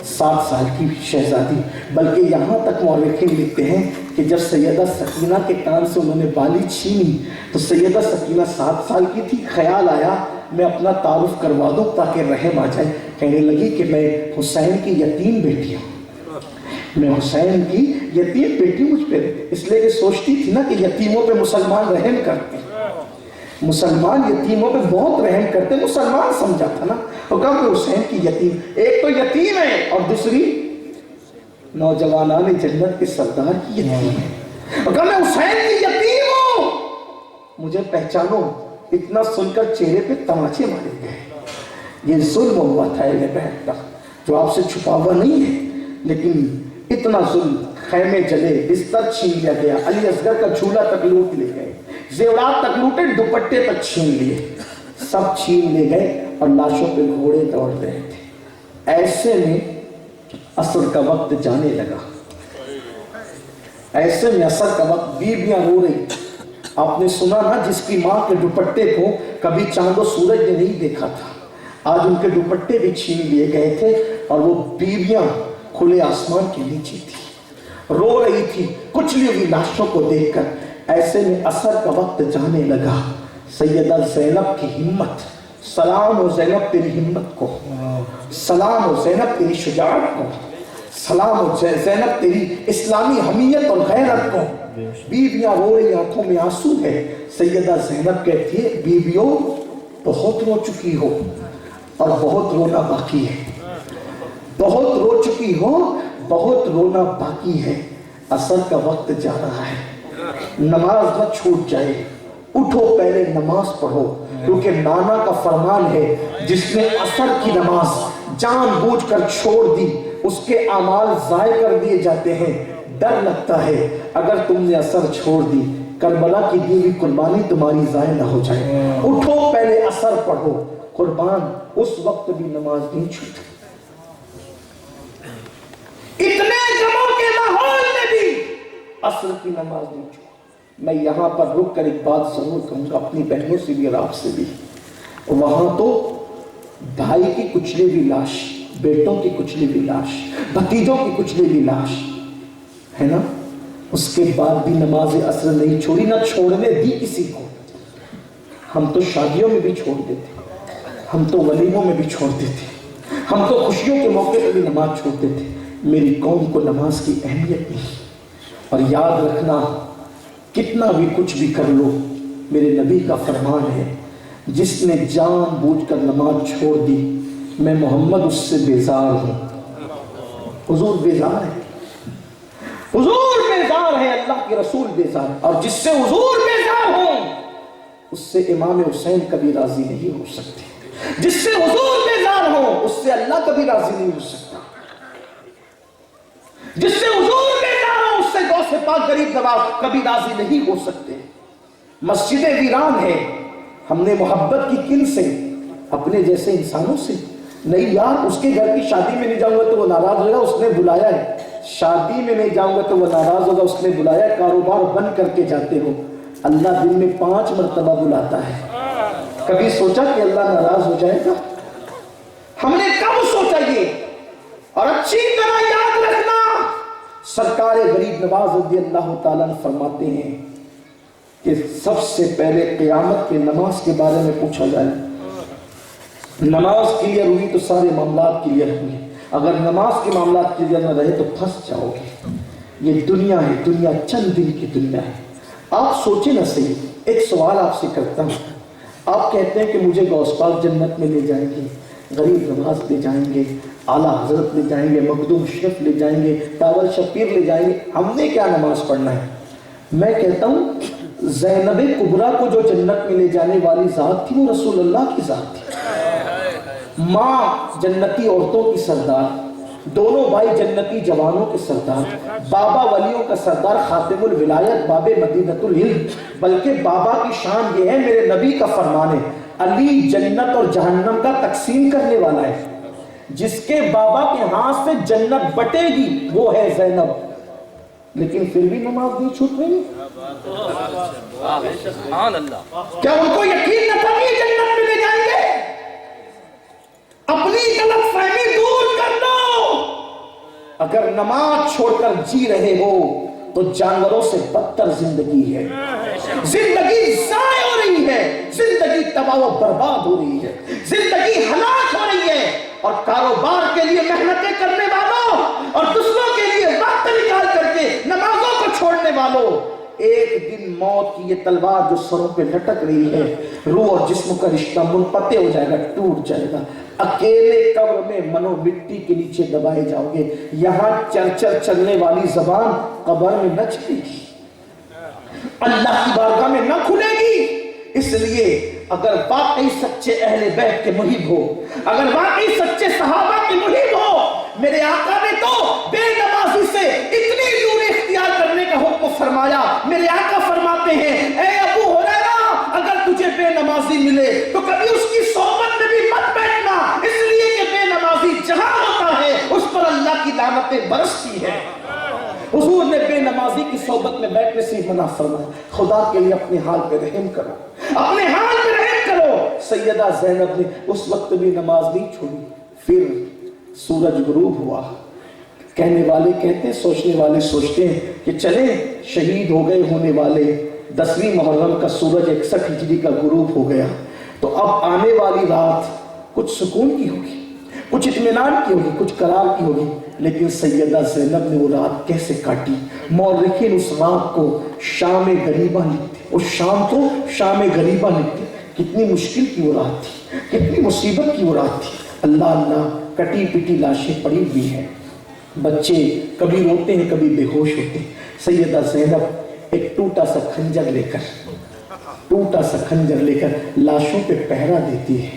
7 سال کی شہزادی، بلکہ یہاں تک مورخین لکھتے ہیں کہ جب سیدہ سکینہ کے کان سے انہوں نے بالی چھینی تو سیدہ سکینہ 7 سال کی تھی، خیال آیا میں اپنا تعارف کروا دوں تاکہ رحم آ جائے۔ کہنے لگی کہ میں حسین کی یتیم بیٹی ہوں، میں حسین کی یتیم بیٹی، مجھ پہ اس لیے کہ سوچتی تھی نا کہ یتیموں پہ مسلمان رحم کرتے ہیں، مسلمان یتیموں پہ بہت رحم کرتے، مسلمان سمجھا تھا نا۔ تو کہا کہ حسین کی یتیم، ایک تو یتیم ہے اور دوسری نوجوانان جنت کے سردار کی یتیم ہے۔ اور کہا میں حسین کی یتیم ہوں، مجھے پہچانو۔ اتنا سن کر چہرے پہ تماچے مارے گئے۔ یہ ظلم ہوا تھا اہل بیت کا جو آپ سے چھپا ہوا نہیں ہے، لیکن اتنا ظلم، خیمے جلے، بستر چھین لیا گیا، علی اصغر کا جھولا تک لوٹ لے گئے، زیورات تک لوٹے، دوپٹے تک چھین لیے، سب چھین لے گئے اور لاشوں پہ گھوڑے دوڑ رہے تھے۔ ایسے میں عصر کا وقت جانے لگا، ایسے میں عصر کا وقت، بیویاں رو رہی۔ آپ نے سنا نا جس کی ماں کے دوپٹے کو کبھی چاند و سورج نے نہیں دیکھا تھا، آج ان کے دوپٹے بھی چھین لیے گئے تھے اور وہ بیویاں کھلے آسمان کے نیچے تھی، رو رہی تھی کچلی ہوئی لاشوں کو دیکھ کر۔ ایسے میں عصر کا وقت جانے لگا۔ سیدہ زینب کی ہمت، سلام ہو زینب تیری ہمت کو، سلام ہو زینب تیری شجاعت کو، سلام ہو زینب تیری اسلامی حمیت اور غیرت کو۔ بیویاں رو رہی، آنکھوں میں آنسو ہے۔ سیدہ زینب کہتی ہے بیویوں بہت رو چکی ہو اور بہت رونا باقی ہے، بہت رو چکی ہو، بہت رونا باقی ہے، عصر کا وقت جا رہا ہے، نماز نہ چھوٹ جائے، اٹھو پہلے نماز پڑھو، کیونکہ نانا کا فرمان ہے جس نے عصر کی نماز جان بوجھ کر چھوڑ دی اس کے اعمال ضائع کر دیے جاتے ہیں۔ ڈر لگتا ہے اگر تم نے عصر چھوڑ دی کربلا کی دی ہوئی قربانی تمہاری ضائع نہ ہو جائے، اٹھو پہلے عصر پڑھو۔ قربان اس وقت بھی نماز نہیں چھوٹی، اتنے غموں کے ماحول میں بھی عصر کی نماز نہیں چھوٹی۔ میں یہاں پر رک کر ایک بات ضرور کہوں گا اپنی بہنوں سے بھی اور آپ سے بھی، وہاں تو بھائی کی کچلی ہوئی لاش، بیٹوں کی کچلی ہوئی لاش، بھتیجوں کی کچلی ہوئی لاش ہے نا، اس کے بعد بھی نماز عصر نہیں چھوڑی، نہ چھوڑنے دی کسی کو۔ ہم تو شادیوں میں بھی چھوڑ دیتے، ہم تو ولیموں میں بھی چھوڑ دیتے، ہم تو خوشیوں کے موقع پہ بھی نماز چھوڑ دیتے۔ میری قوم کو نماز کی اہمیت نہیں، اور یاد رکھنا کتنا بھی کچھ بھی کر لو، میرے نبی کا فرمان ہے جس نے جان بوجھ کر نماز چھوڑ دی میں محمد اس سے بیزار ہوں۔ حضور بیزار ہے، حضور بیزار ہے، اللہ کے رسول بیزار ہے، اور جس سے حضور بیزار ہوں اس سے امام حسین کبھی راضی نہیں ہو سکتے، جس سے حضور بیزار ہوں اس سے اللہ کبھی راضی نہیں ہو سکتا، جس سے حضور بیزار ہوں اس سے غوث پاک غریب نواز کبھی راضی نہیں ہو سکتے۔ مسجد ویران ہے، ہم نے محبت کی کن سے؟ اپنے جیسے انسانوں سے نہیں یار، اس کے گھر کی شادی میں نہیں جاؤں گا تو وہ ناراض ہوگا، اس نے بلایا ہے، شادی میں نہیں جاؤں گا تو وہ ناراض ہوگا، اس نے بلایا ہے، کاروبار بند کر کے جاتے ہو، اللہ دن میں 5 مرتبہ بلاتا ہے، کبھی سوچا کہ اللہ ناراض ہو جائے گا؟ ہم نے کب سوچا یہ؟ اور اچھی طرح یاد رکھنا، سرکار غریب نواز رضی اللہ تعالیٰ عنہ فرماتے ہیں کہ سب سے پہلے قیامت کے نماز کے بارے میں پوچھا جائے، نماز کلیئر ہوئی تو سارے معاملات کلیئر ہوئے، اگر نماز کے معاملات کلیئر نہ رہے تو پھنس جاؤ گے۔ یہ دنیا ہے، دنیا چند دن کی دنیا ہے، آپ سوچیں نہ صحیح۔ ایک سوال آپ سے کرتا ہوں، آپ کہتے ہیں کہ مجھے غوث پاک جنت میں لے جائیں گے، غریب نواز لے جائیں گے، اعلیٰ حضرت لے جائیں گے، مخدوم شریف لے جائیں گے، تاول شبیر لے جائیں گے، ہم نے کیا نماز پڑھنا ہے؟ میں کہتا ہوں زینب کبریٰ کو جو جنت میں لے جانے والی ذات تھی وہ رسول اللہ کی ذات تھی، ماں جنتی عورتوں کی سردار، دونوں بھائی جنتی جوانوں کے سردار، بابا ولیوں کا سردار، خاتم الولایت، باب مدینۃ العلم، بلکہ بابا کی شان یہ ہے، میرے نبی کا فرمان ہے، علی جنت اور جہنم کا تقسیم کرنے والا ہے، جس کے بابا کے ہاتھ سے جنت بٹے گی وہ ہے زینب، لیکن پھر بھی نماز نہیں چھوٹ رہی۔ کیا ان کو یقین نہ تھا کہ یہ جنت میں لے جائیں گے؟ اپنی غلط فہمی دور کر دو، اگر نماز چھوڑ کر جی رہے ہو تو جانوروں سے بدتر زندگی ہے، زندگی ضائع ہو رہی ہے، زندگی تباہ و برباد ہو رہی ہے، زندگی ہلاک ہو رہی ہے، اور کاروبار کے لیے محنتیں کرنے والوں اور دوسروں کے لیے وقت نکال کر کے نمازوں کو چھوڑنے والوں، ایک دن موت کی یہ تلوار جو سروں پہ لٹک رہی ہے، روح اور جسم کا رشتہ منقطع ہو جائے گا، ٹوٹ جائے گا، اکیلے قبر میں منو مٹی کے نیچے دبائے جاؤ گے، یہاں چرچر چلنے والی زبان قبر میں نہ چلے گی، اللہ کی بارگاہ میں نہ کھلے گی۔ اس لیے اگر واقعی سچے اہل بیت کے محب ہو، اگر واقعی سچے صحابہ کے محب ہو، میرے آقا نے تو بے نمازی سے اتنی دوری اختیار کرنے کا حکم فرمایا، میرے آقا فرماتے ہیں اے ابو ہریرہ اگر تجھے بے نمازی ملے تو کبھی اس کی صحبت میں بھی مت بیٹھنا، اس لیے کہ بے نمازی جہاں ہوتا ہے اس پر اللہ کی لعنتیں برستی ہیں۔ حضور نے بے نمازی کی صحبت میں بیٹھنے سے منع فرمایا۔ خدا کے لیے اپنے حال پہ رحم کرو، اپنے حال پہ رحم کرو۔ سیدہ زینب نے اس وقت بھی نماز نہیں چھوڑی۔ پھر سورج غروب ہوا، کہنے والے کہتے ہیں، سوچنے والے سوچتے ہیں کہ چلیں شہید ہو گئے ہونے والے 10ویں محرم کا سورج 61 ہجری کا غروب ہو گیا، تو اب آنے والی رات کچھ سکون کی ہوگی، کچھ اطمینان کی ہوگی، کچھ قرار کی ہوگی، لیکن سیدہ زینب نے وہ رات کیسے کاٹی؟ مورخین اس رات کو شام غریبہ لکھتے، اس شام کو شام غریبہ لکھتے۔ کتنی مشکل کی وہ رات تھی، کتنی مصیبت کی وہ رات تھی۔ اللہ اللہ، کٹی پٹی لاشیں پڑی ہوئی ہیں، بچے کبھی روتے ہیں کبھی بے ہوش ہوتے ہیں۔ سیدہ زینب ایک ٹوٹا سا خنجر لے کر لاشوں پہ پہرا دیتی ہے۔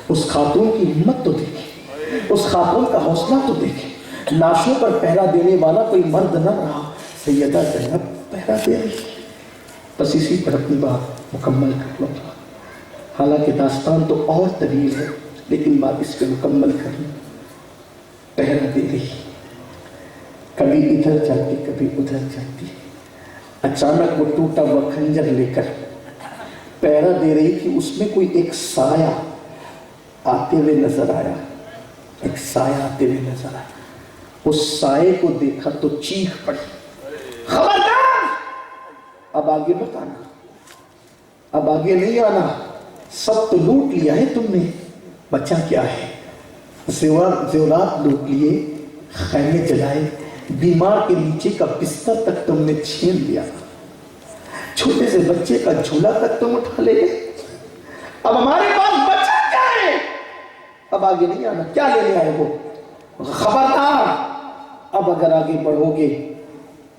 اس خاتون کی ہمت تو دیکھیں، اس خاتون کا حوصلہ تو دیکھیں، لاشوں پر پہرا دینے والا کوئی مرد نہ رہا، سیدہ زینب پہرا دے رہی۔ بس اسی پر اپنی بات مکمل کر لوں گا، حالانکہ داستان تو اور طویل ہے، لیکن بات اس پہ مکمل کر لوں۔ پہرا دے رہی، کبھی ادھر جاتی کبھی ادھر جاتی، اچانک وہ ٹوٹا ہوا خنجر لے کر پہرا دے رہی تھی، اس میں کوئی ایک سایہ آتے ہوئے نظر آیا، ایک سایہ آتے ہوئے نظر آیا۔ اس سائے کو دیکھا تو چیخ پڑی، خبردار، اب آگے مت آنا، اب آگے نہیں آنا، سب تو لوٹ لیا ہے تم نے، بچہ کیا ہے؟ زیورات لوٹ لیے، خیمے جلائے، بیمار کے نیچے کا بستر تک تم نے چھین لیا، چھوٹے سے بچے کا جھولا تک تم اٹھا لے گئے، اب ہمارے پاس بچہ کیا ہے؟ اب آگے نہیں آنا، کیا لینے آئے ہو؟ خبردار، اب اگر آگے بڑھو گے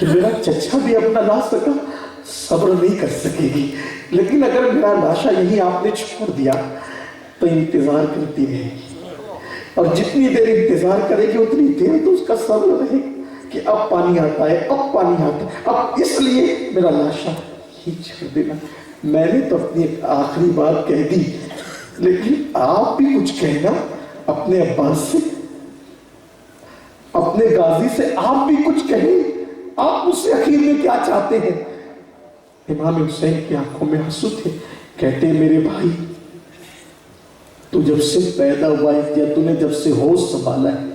کہ میرا چچا بھی اپنا لا سکا صبر نہیں کر سکے گی، لیکن اگر میرا لاشا یہی آپ نے چھوڑ دیا تو انتظار کرتی رہے گی، اور جتنی دیر انتظار کرے گی اتنی دیر تو اس کا صبر رہے کہ اب پانی آتا ہے، اب پانی آتا ہے، اب اس لیے میرا لاشا ہی چھوڑ دینا۔ میں نے تو اپنی ایک آخری بات کہہ دی، لیکن آپ بھی کچھ کہنا اپنے عباس سے، اپنے غازی سے آپ بھی کچھ کہیں، آپ مجھ سے آخر میں کیا چاہتے ہیں؟ امام حسین کی آنکھوں میں آنسو تھے، کہتے ہیں میرے بھائی تو جب سے پیدا ہوا ہے یا تو نے جب سے ہوش سنبھالا ہے،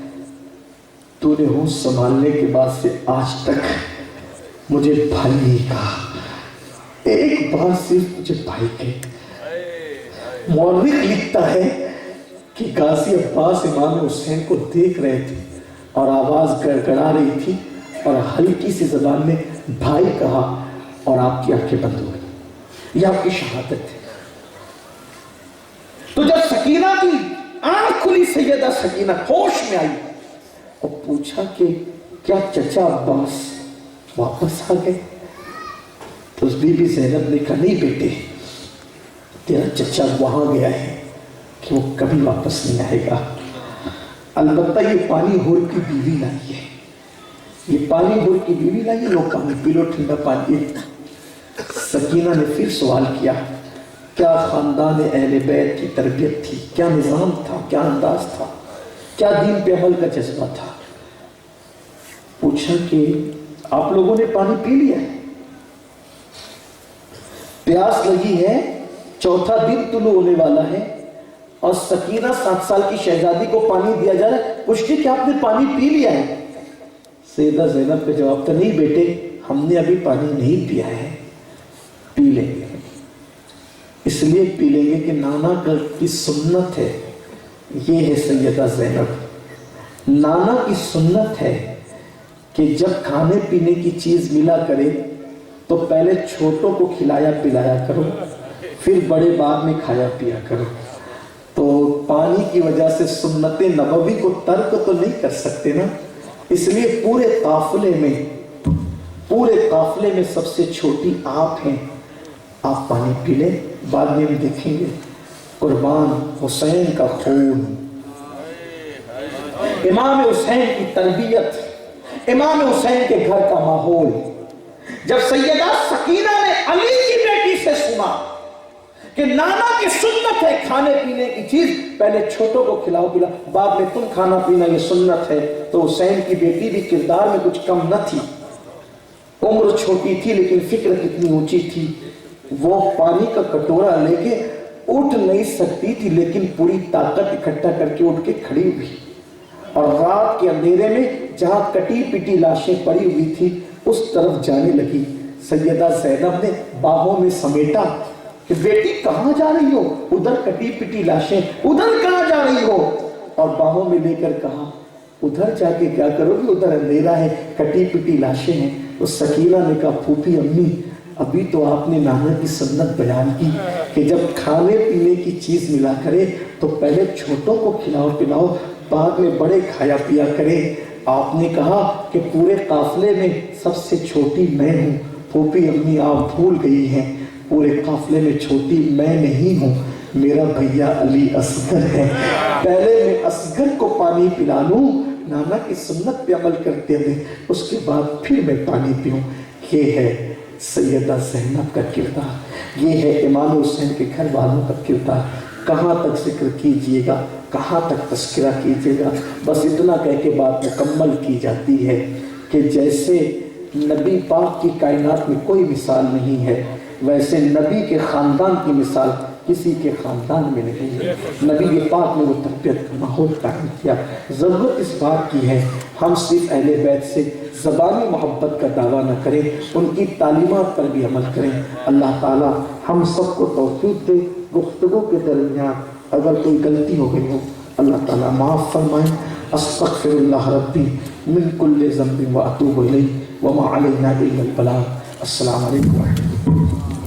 تو نے ہوش سنبھالنے کے بعد سے آج تک مجھے بھائی نہیں کہا، ایک بار صرف مجھے بھائی کہے۔ مورخ لکھتا ہے کہ غازی عباس امام حسین کو دیکھ رہے تھے اور آواز گڑگڑا رہی تھی اور ہلکی سی زبان میں بھائی کہا اور آپ کی آنکھیں بند ہو گئی، یہ آپ کی شہادت ہے۔ تو جب سکینہ کی آنکھ کھلی، سیدہ سکینہ ہوش میں آئی اور پوچھا کہ کیا چچا عباس واپس آ گئے؟ تو اس بی بی زینب نے کہا نہیں بیٹے، تیرا چچا وہاں گیا ہے کہ وہ کبھی واپس نہیں آئے گا، البتہ یہ پانی ہور کی بیوی لائی ہے، یہ پانی ہور کی بیوی لائی ہے، لو پانی پی لو، ٹھنڈا پانی ہے۔ سکینہ نے پھر سوال کیا کیا خاندان اہل بیت کی تربیت تھی، کیا نظام تھا، کیا انداز تھا، کیا دین پہ عمل کا جذبہ تھا؟ پوچھا کہ آپ لوگوں نے پانی پی لیا ہے، پیاس لگی ہے، چوتھا دن طلوع ہونے والا ہے اور سکینہ 7 سال کی شہزادی کو پانی دیا جا رہا ہے، پوچھتے کہ آپ نے پانی پی لیا ہے؟ سیدہ زینب کا جواب تھا نہیں بیٹے، ہم نے ابھی پانی نہیں پیا ہے، پی لیں گے، اس لیے پی لیں گے کہ نانا کی سنت ہے۔ یہ ہے سیدہ زینب، نانا کی سنت ہے کہ جب کھانے پینے کی چیز ملا کرے تو پہلے چھوٹوں کو کھلایا پلایا کرو، پھر بڑے بعد میں کھایا پیا کرو۔ تو پانی کی وجہ سے سنت نبوی کو ترک تو نہیں کر سکتے نا، اس لیے پورے قافلے میں سب سے چھوٹی آپ ہیں، آپ پانی پی لیں، بعد میں بھی دیکھیں گے۔ قربان حسین کا خون، امام حسین کی تربیت، امام حسین کے گھر کا ماحول۔ جب سیدہ سکینہ نے علی کی بیٹی سے سنا کہ نانا کی سنت ہے کھانے پینے کی چیز پہلے چھوٹوں کو کھلاؤ پلا، بعد میں تم کھانا پینا، یہ سنت ہے، تو حسین کی بیٹی بھی کردار میں کچھ کم نہ تھی، عمر چھوٹی تھی لیکن فکر کتنی اونچی تھی۔ وہ پانی کا کٹورا لے کے اٹھ نہیں سکتی تھی لیکن پوری طاقت اکٹھا کر کے اٹھ کے کھڑی ہوئی، اور رات کے اندھیرے میں جہاں کٹی پٹی لاشیں پڑی ہوئی تھی اس طرف جانے لگی۔ سیدہ زینب نے باہوں میں سمیٹا کہ بیٹی کہاں جا رہی ہو؟ ادھر کٹی پٹی لاشیں، ادھر کہاں جا رہی ہو؟ اور باہوں میں لے کر کہا ادھر جا کے کیا کرو گی، ادھر اندھیرا ہے، کٹی پٹی لاشیں ہیں۔ تو سکینہ نے کہا پھوپھی امی ابھی تو آپ نے نانا کی سنت بیان کی کہ جب کھانے پینے کی چیز ملا کرے تو پہلے چھوٹوں کو کھلاؤ پلاؤ، بعد میں بڑے کھایا پیا کرے۔ آپ نے کہا کہ پورے قافلے میں سب سے چھوٹی میں ہوں، پھوپھی امی آپ بھول گئی ہیں، پورے قافلے میں چھوٹی میں نہیں ہوں، میرا بھیا علی اصغر ہے، پہلے میں اصغر کو پانی پلا لوں، نانا کی سنت پہ عمل کرتے ہوئے اس کے بعد پھر میں پانی پیوں۔ یہ ہے سیدہ زینب کا کردار، یہ ہے امام حسین کے گھر والوں کا کردار۔ کہاں تک ذکر کیجئے گا، کہاں تک تذکرہ کیجئے گا، بس اتنا کہہ کے بات مکمل کی جاتی ہے کہ جیسے نبی پاک کی کائنات میں کوئی مثال نہیں ہے، ویسے نبی کے خاندان کی مثال کسی کے خاندان میں نہیں ہے۔ نبی پاک نے وہ تربیت کا ماحول قائم کیا۔ ضرورت اس بات کی ہے ہم صرف اہل بیت سے زبانی محبت کا دعویٰ نہ کریں، ان کی تعلیمات پر بھی عمل کریں۔ اللہ تعالی ہم سب کو توفیق دے۔ گفتگو کے درمیان اگر کوئی غلطی ہو گئی ہو اللہ تعالیٰ معاف فرمائیں۔ استغفر اللہ ربی من کل ذنب واتوب الیہ وما علینا الا البلاغ۔ السلام علیکم ورحمۃ اللہ۔